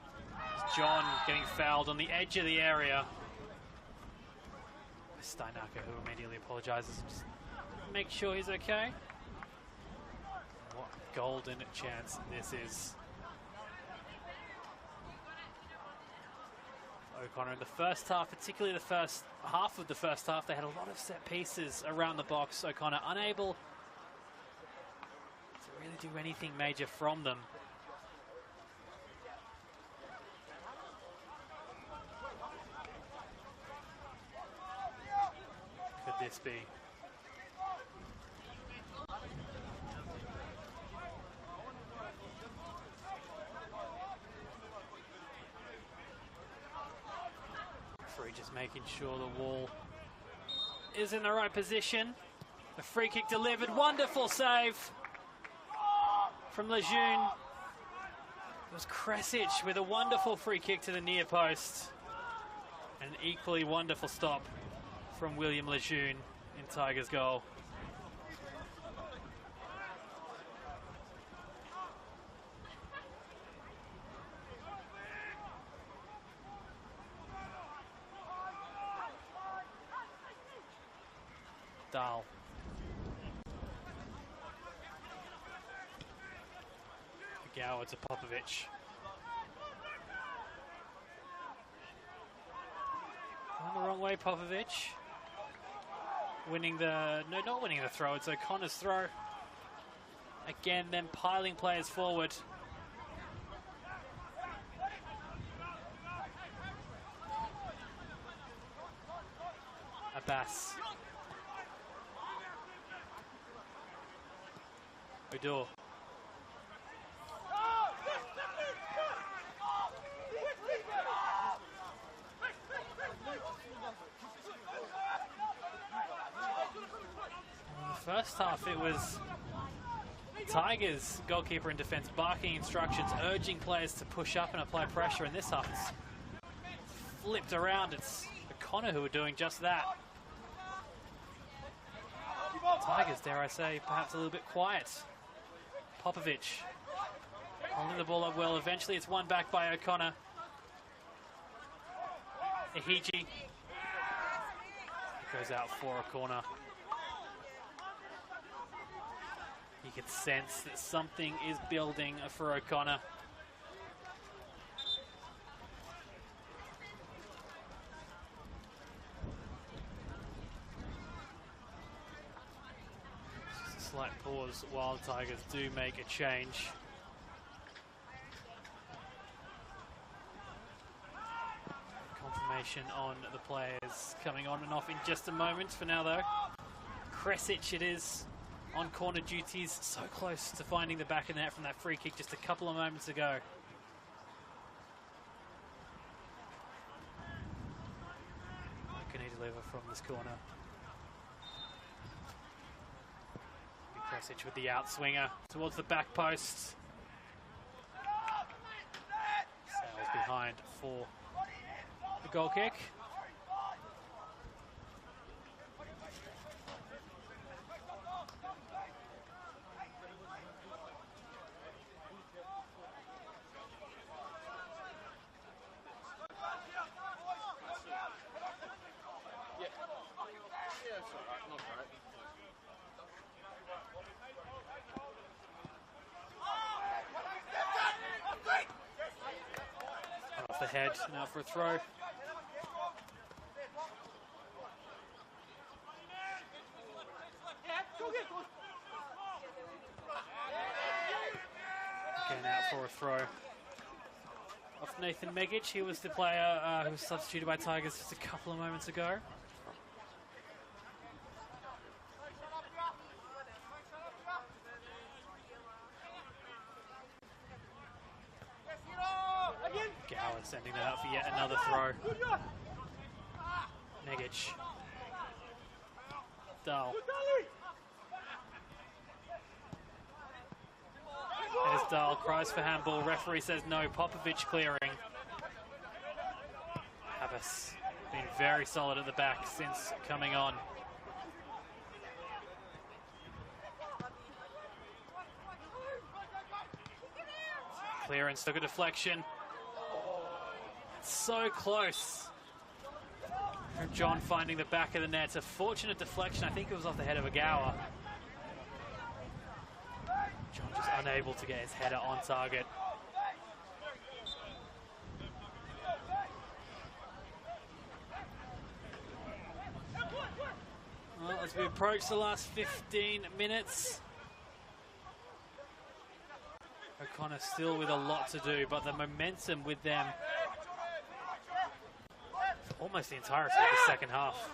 Speaker 1: It's John getting fouled on the edge of the area. Steinaka, who immediately apologises. Just make sure he's okay. What a golden chance this is. O'Connor in the first half, particularly the first half of the first half, they had a lot of set pieces around the box. O'Connor unable to really do anything major from them. Could this be? Just making sure the wall is in the right position. The free kick delivered. Wonderful save from Lejeune. It was Kresic with a wonderful free kick to the near post. An equally wonderful stop from William Lejeune in Tigers' goal. Dahl. Gower to Popovic. Going the wrong way, Popovic. Winning the... No, not winning the throw. It's O'Connor's throw. Again, then piling players forward. Abbas. Odor. In the first half, it was Tigers goalkeeper and defence barking instructions, urging players to push up and apply pressure. In this half, it's flipped around. It's O'Connor who are doing just that. Tigers, dare I say, perhaps a little bit quiet. Popovic holding the ball up well. Eventually it's won back by O'Connor. Ihiji goes out for a corner. You could sense that something is building for O'Connor. Slight pause while Tigers do make a change. Confirmation on the players coming on and off in just a moment. For now though, Kresic it is on corner duties, so close to finding the back of the net from that free kick just a couple of moments ago. Can he deliver from this corner? Kresic with the outswinger towards the back post. Sails behind for the goal kick. Off the head, now for a throw. Again out for a throw. Off Nathan Megic, he was the player who was substituted by Tigers just a couple of moments ago. out for yet another throw. Negic. Dahl. There's Dahl, cries for handball. Referee says no. Popovic clearing. Habas been very solid at the back since coming on. Clearance, took a deflection. So close. From John finding the back of the net. It's a fortunate deflection. I think it was off the head of Agawa. John just unable to get his header on target. Well, as we approach the last 15 minutes, O'Connor still with a lot to do, but the momentum with them for almost the entirety of the second half.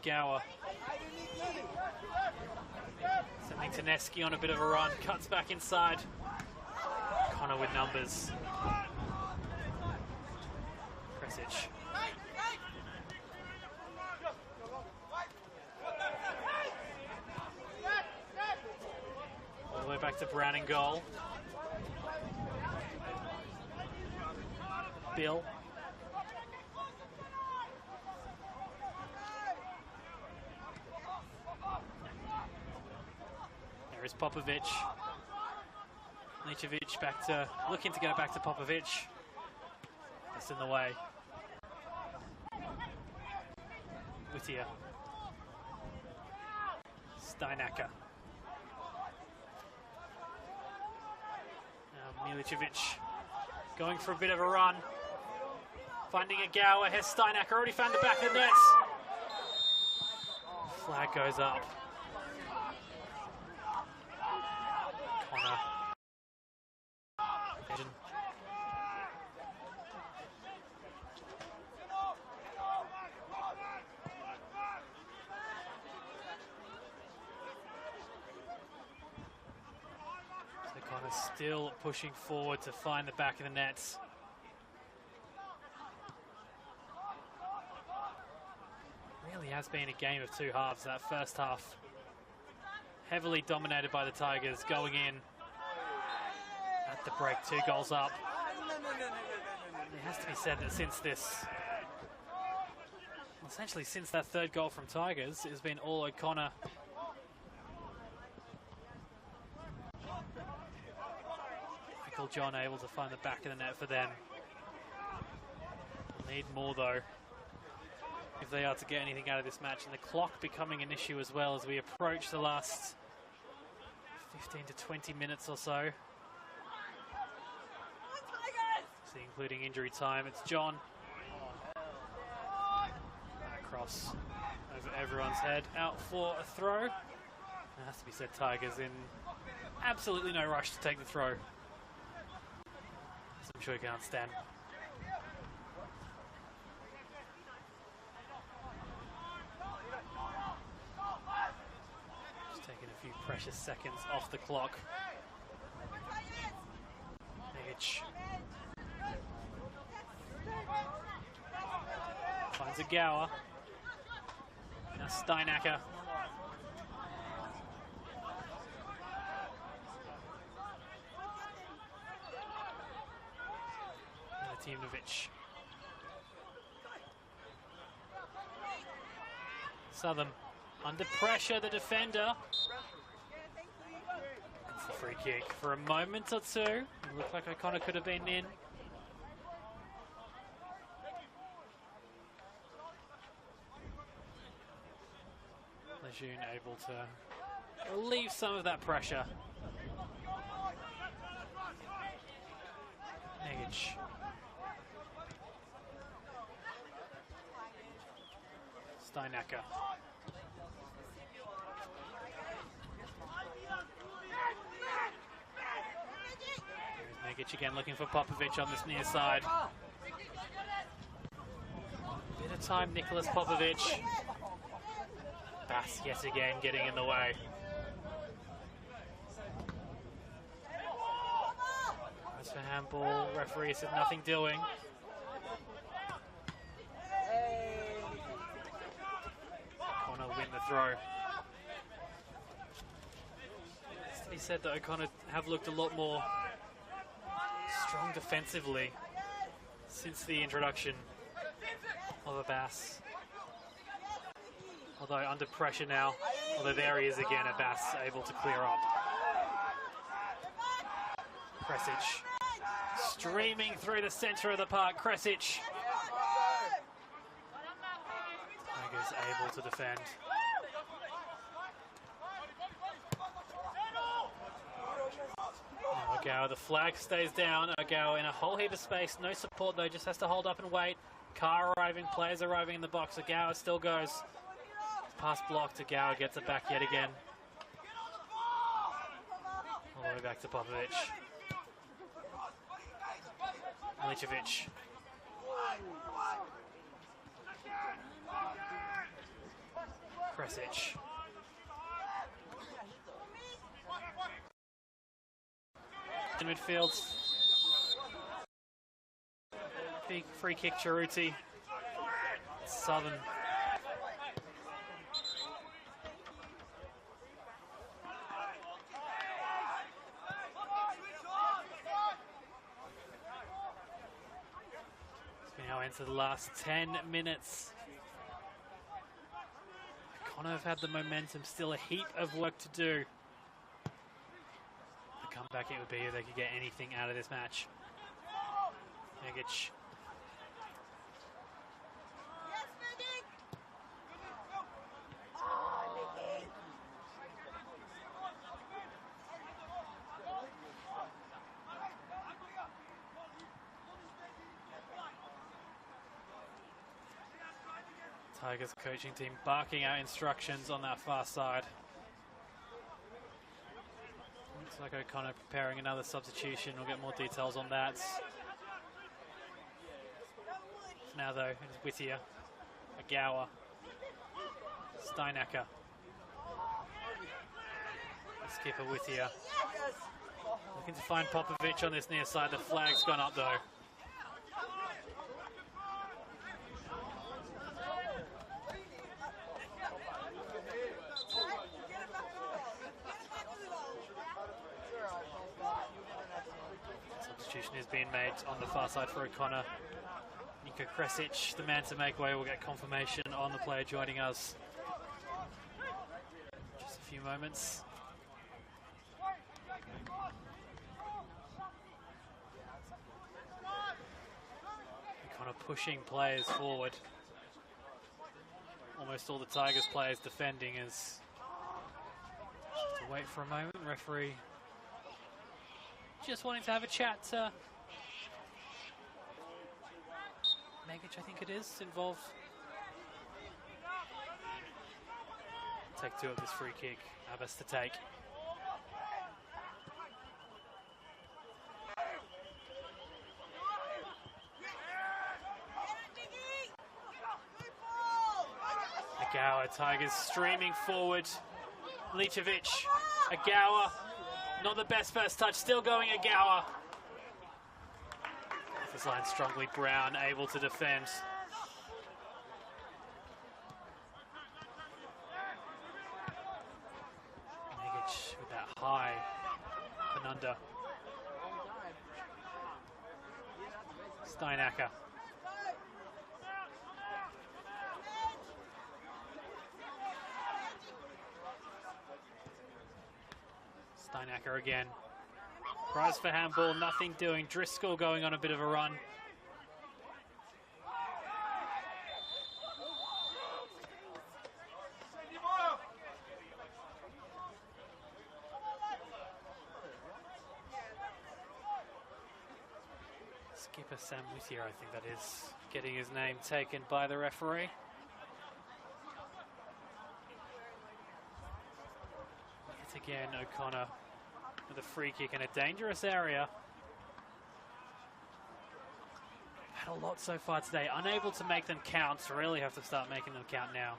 Speaker 1: Agawa sending Taneski on a bit of a run, cuts back inside. O'Connor with numbers. Kresic. All the way back to Brown in goal. Bill. There is Popovic. Licevic back to, looking to get it back to Popovic. That's in the way. Whittier. Steinacker. Now Milicevic going for a bit of a run. Finding Agawa. Here's Steinacker. Already found the back of the nets. Flag goes up. Connor. Connor still pushing forward to find the back of the nets. Really has been a game of two halves. That first half heavily dominated by the Tigers, going in at the break, 2 goals up. It has to be said that since this, essentially since that third goal from Tigers, it has been all O'Connor. John able to find the back of the net for them. Need more though if they are to get anything out of this match, and the clock becoming an issue as well as we approach the last 15 to 20 minutes or so. See, including injury time. It's John. Across over everyone's head, out for a throw. It has to be said, Tigers in absolutely no rush to take the throw. I'm sure you can understand. Just taking a few precious seconds off the clock. Negic. Finds Agawa. Now Steinacker. Timnovic. Southern under pressure, the defender. It's the free kick. For a moment or two, it looked like O'Connor could have been in. Lejeune able to relieve some of that pressure. Negic. Steinacker. Here's Negic again looking for Popovic on this near side. Bit of time, Nicholas Popovic. Bass yet again getting in the way. handball. Referee said nothing doing. O'Connor win the throw. He said that O'Connor have looked a lot more strong defensively since the introduction of Abbas. Although under pressure now, although there he is again, Abbas able to clear up. Kresic streaming through the centre of the park. Kresic. Tigers able to defend. Ogawa, the flag stays down. Ogawa in a whole heap of space. No support though, just has to hold up and wait. Car arriving, players arriving in the box. Ogawa still goes. Pass blocked. Ogawa gets it back yet again. All the way back to Popovic. Milicevic. Kresic. In midfield. Big free kick, Charuti. Southern. We now enter the last 10 minutes. O'Connor have had the momentum, still a heap of work to do. The comeback it would be if they could get anything out of this match. Megic. Tigers coaching team barking out instructions on that far side. Looks like O'Connor preparing another substitution. We'll get more details on that. Now though, it's Whittier, Ogawa, Steinacker. Skipper Whittier. Looking to find Popovic on this near side. The flag's gone up though. Substitution is being made on the far side for O'Connor. Nico Kresic, the man to make way. We'll get confirmation on the player joining us. Just a few moments. O'Connor pushing players forward. Almost all the Tigers players defending as to wait for a moment. Referee just wanting to have a chat to Megic, I think it is, involved. Take two of this free kick. Abbas to take. Ogawa, Tigers streaming forward. Milicevic, Ogawa, not the best first touch, still going Ogawa. This line strongly Brown, able to defend. Megic with that high Penunda. Steinacker. Steinacker again. Prize for handball, nothing doing. Driscoll going on a bit of a run. Skipper Sam Whittier, I think that is, getting his name taken by the referee. Yet again, O'Connor with a free kick in a dangerous area. Had a lot so far today. Unable to make them count, so really have to start making them count now.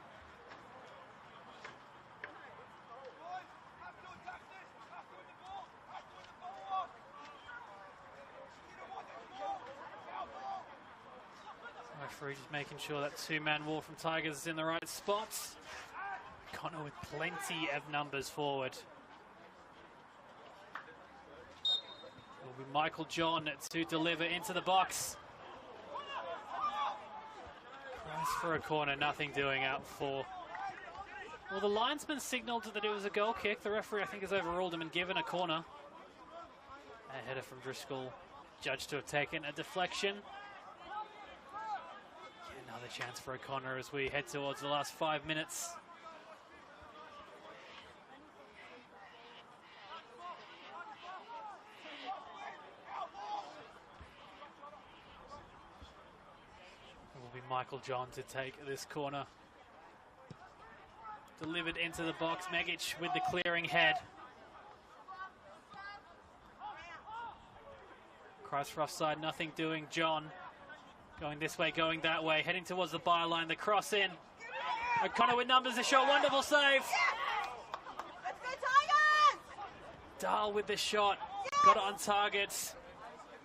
Speaker 1: Referee just making sure that two-man wall from Tigers is in the right spots. Connor with plenty of numbers forward. It will be Michael John to deliver into the box. Price for a corner, nothing doing out for. Well, the linesman signalled that it was a goal kick. The referee, I think, has overruled him and given a corner. A header from Driscoll, judged to have taken a deflection. Another chance for a corner as we head towards the last 5 minutes. It will be Michael John to take this corner. Delivered into the box. Megic with the clearing head. Christ for offside, nothing doing. John going this way, going that way, heading towards the byline. The cross in. O'Connor with numbers to shot. Wonderful save. Dahl with the shot. Got it on target.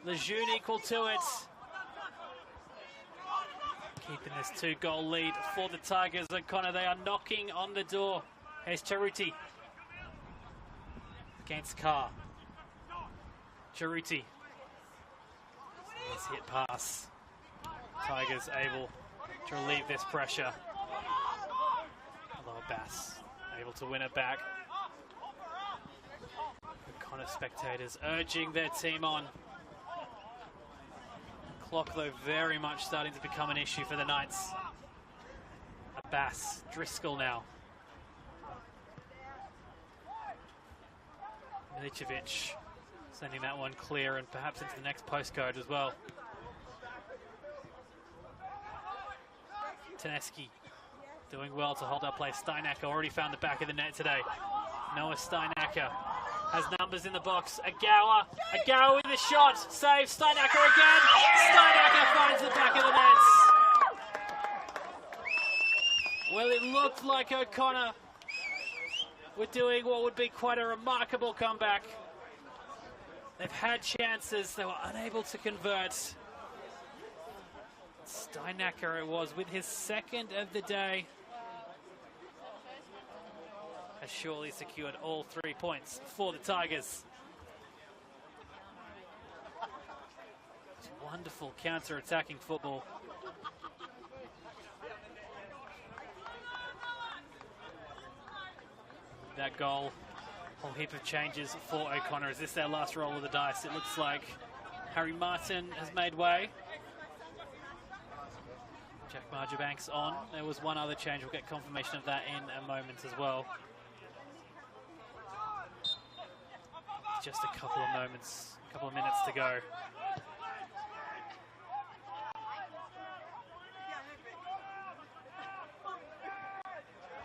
Speaker 1: Lejeune equal to it. Keeping this 2-goal lead for the Tigers. O'Connor, they are knocking on the door. Here's Charuti. Against Carr. Charuti. Nice hit pass. Tigers able to relieve this pressure. Although Bass able to win it back. O'Connor spectators urging their team on. Clock, though, very much starting to become an issue for the Knights. Bass, Driscoll now. Milicevic sending that one clear and perhaps into the next postcode as well. Teneski doing well to hold up play. Steinacker already found the back of the net today. Noah Steinacker has numbers in the box. Agawa with the shot. Save. Steinacker again. Steinacker finds the back of the nets. Well, it looked like O'Connor were doing what would be quite a remarkable comeback. They've had chances. They were unable to convert. Steinacker it was with his second of the day. Has surely secured all 3 points for the Tigers. It's wonderful counter-attacking football. That goal, whole heap of changes for O'Connor. Is this their last roll of the dice? It looks like Harry Martin has made way. Jack Marjoribanks on. There was one other change. We'll get confirmation of that in a moment as well. Just a couple of minutes to go.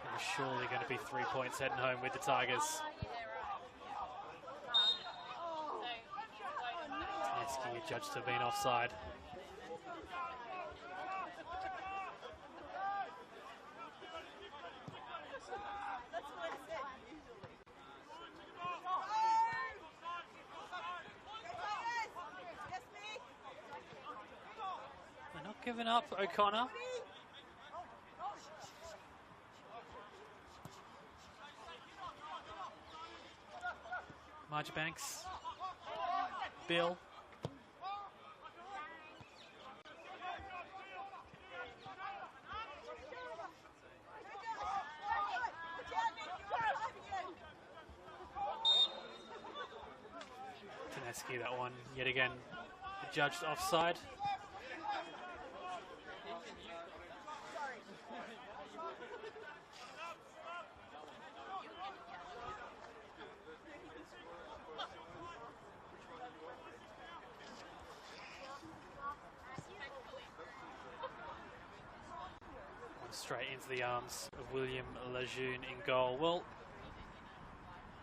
Speaker 1: There's surely going to be 3 points heading home with the Tigers. Teneski judged to have been offside. Giving up, O'Connor. Marjoribanks. Bill. Teneski, that one yet again judged offside. Straight into the arms of William Lejeune in goal. Well,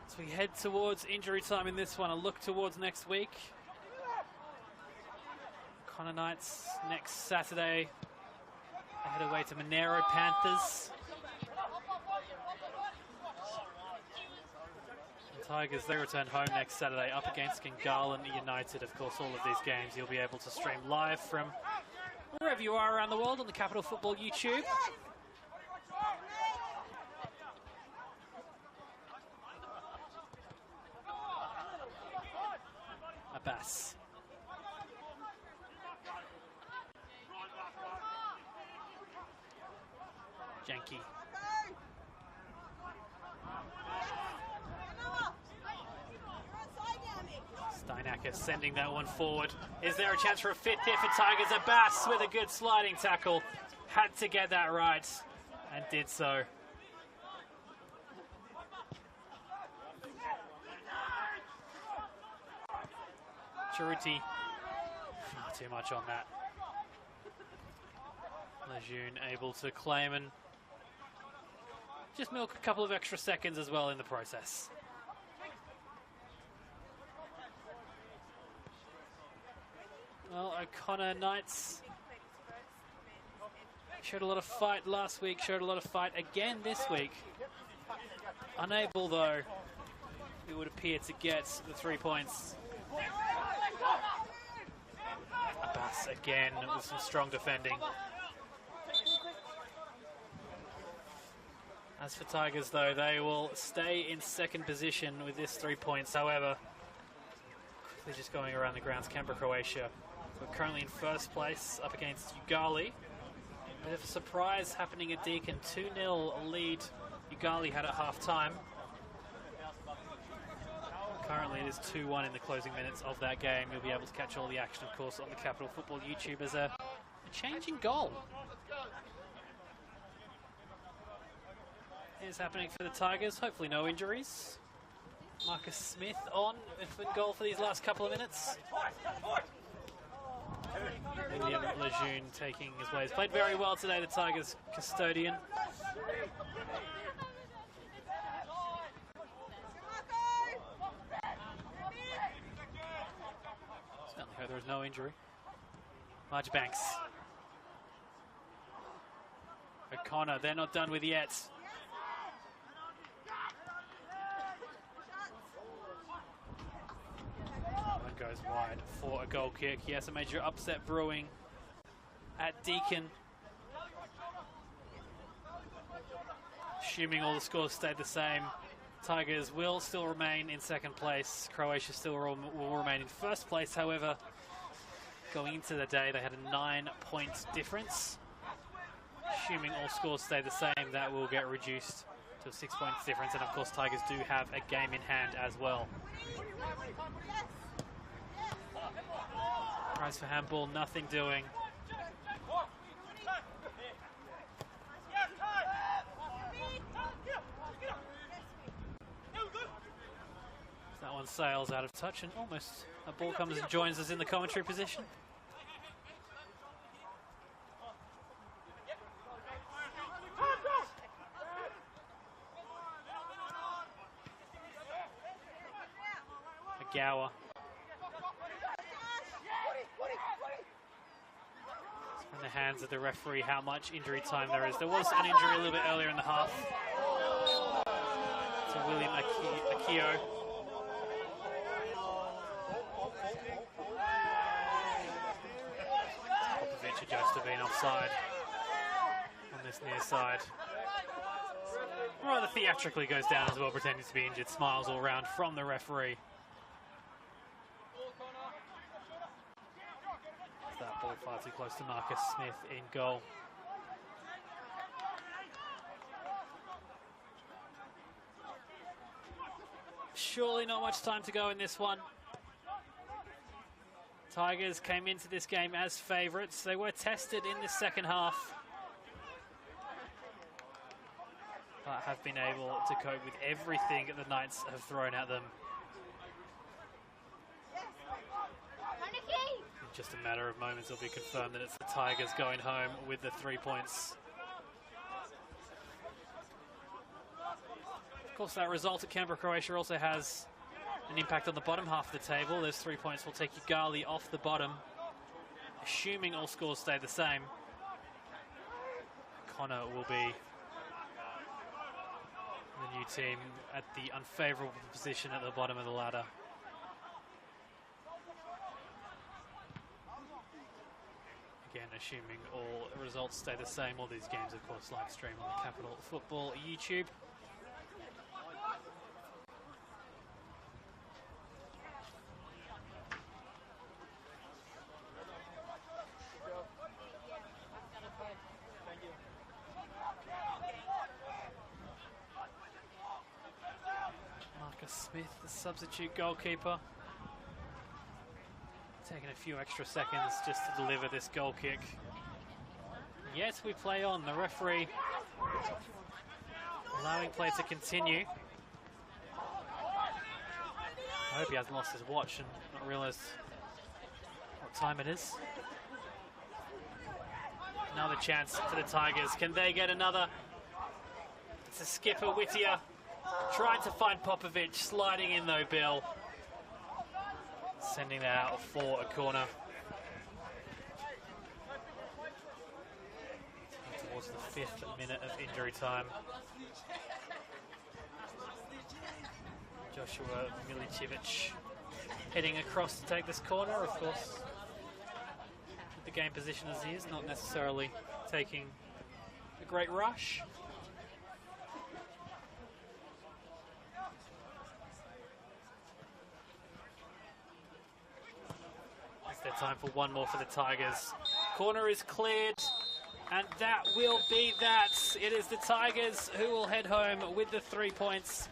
Speaker 1: as we head towards injury time in this one, a look towards next week. Connor Knights next Saturday. They head away to Monero Panthers. And Tigers, they return home next Saturday up against Gungahlin United. Of course, all of these games you'll be able to stream live from wherever you are around the world on the Capital Football YouTube. Abbas. Janky. Steinacker sending that one forward. Is there a chance for a fifth here for Tigers? Abbas with a good sliding tackle. Had to get that right and did so. Charuti, far too much on that. Lejeune able to claim and just milk a couple of extra seconds as well in the process. Well, O'Connor Knights showed a lot of fight last week, showed a lot of fight again this week. Unable, though, it would appear, to get the 3 points. Abbas again with some strong defending. As for Tigers, though, they will stay in second position with this 3 points. However, quickly just going around the grounds, Canberra, Croatia. We're currently in first place up against Ugali. Bit of a surprise happening at Deakin. 2-0 lead Ugali had at half-time. Currently it is 2-1 in the closing minutes of that game. You'll be able to catch all the action, of course, on the Capital Football YouTube as a change in goal is happening for the Tigers. Hopefully no injuries. Marcus Smith on in goal for these last couple of minutes. William Lejeune taking his way. He's played very well today, the Tigers custodian. Certainly hope there is no injury. Marchbanks. O'Connor, they're not done with yet. Goes wide for a goal kick. Yes, a major upset brewing at Deakin. Assuming all the scores stayed the same, Tigers will still remain in second place. Croatia still will remain in first place. However, going into the day, they had a 9-point difference. Assuming all scores stay the same, that will get reduced to a 6 points difference. And of course, Tigers do have a game in hand as well. Prize for handball, nothing doing. That one sails out of touch and almost a ball comes and joins us in the commentary position. Gower. In the hands of the referee how much injury time there is. There was an injury a little bit earlier in the half to William Akio. Popovic adjudged to being offside on this near side. Rather theatrically goes down as well, pretending to be injured. Smiles all round from the referee. That ball far too close to Marcus Smith in goal. Surely not much time to go in this one. Tigers came into this game as favourites. They were tested in the second half, but have been able to cope with everything that the Knights have thrown at them. In just a matter of moments, it'll be confirmed that it's the Tigers going home with the 3 points. Of course, that result at Canberra, Croatia also has an impact on the bottom half of the table. Those 3 points will take Ugali off the bottom, assuming all scores stay the same. Connor will be the new team at the unfavourable position at the bottom of the ladder. Again, assuming all results stay the same. All these games, of course, live stream on the Capital Football YouTube. Smith, the substitute goalkeeper, taking a few extra seconds just to deliver this goal kick. Yes, we play on. The referee allowing play to continue. I hope he hasn't lost his watch and not realised what time it is. Another chance for the Tigers. Can they get another? It's a skipper, Whittier. Trying to find Popovic, sliding in though, Bill. Sending that out for a corner. Towards the 5th minute of injury time. Joshua Milicevic heading across to take this corner, of course. With the game position as he is, not necessarily taking a great rush. Time for one more for the Tigers. Corner is cleared, and that will be that. It is the Tigers who will head home with the 3 points.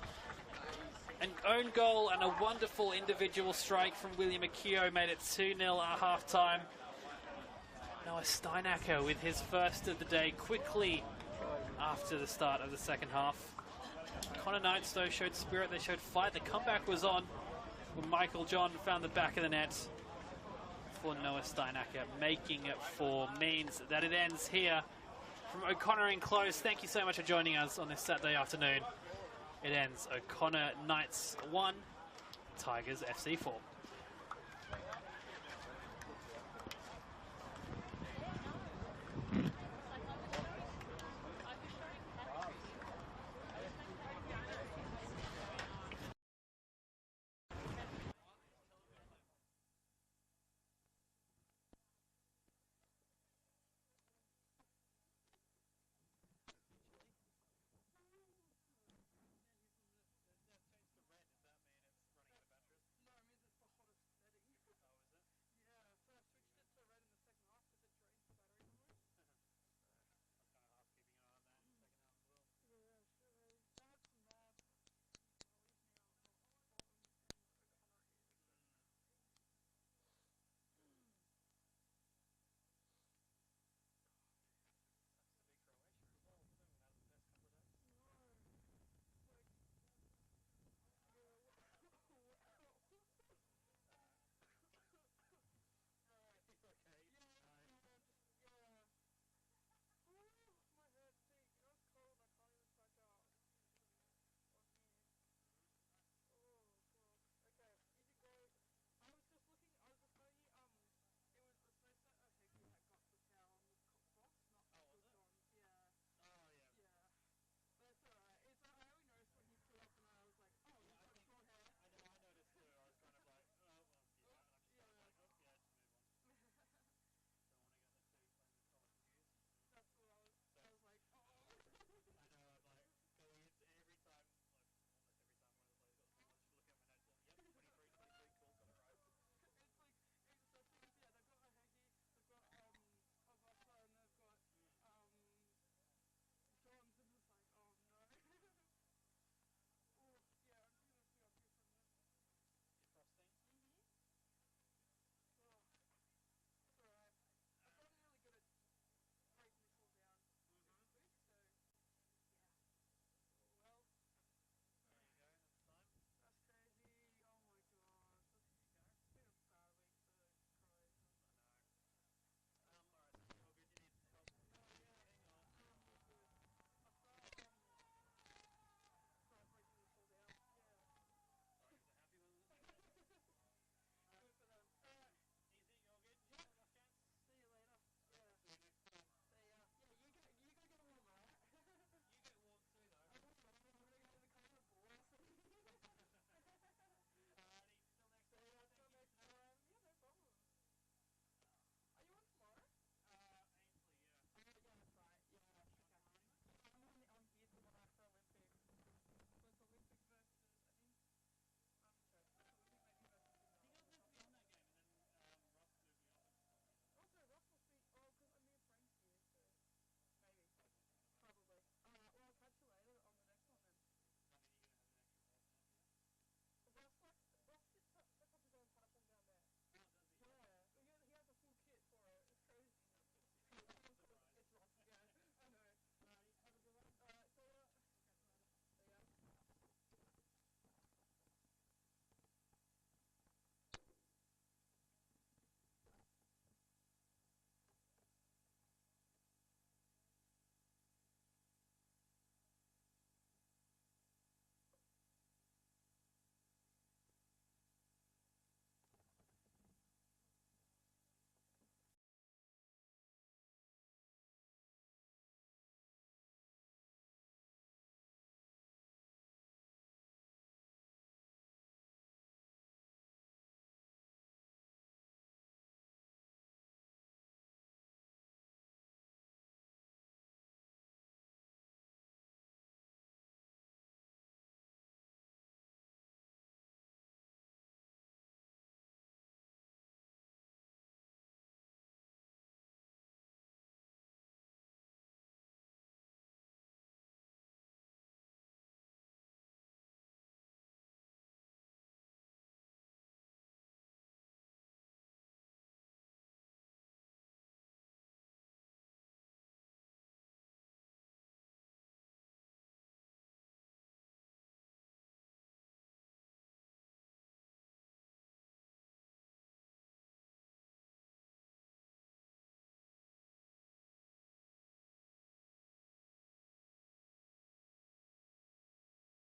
Speaker 1: An own goal and a wonderful individual strike from William Akio made it 2-0 at half-time. Noah Steinacker with his first of the day quickly after the start of the second half. O'Connor Knights, though, showed spirit. They showed fight. The comeback was on when Michael John found the back of the net. For Noah Steinacker, making it 4 means that it ends here from O'Connor in close. Thank you so much for joining us on this Saturday afternoon. It ends O'Connor Knights 1, Tigers FC 4.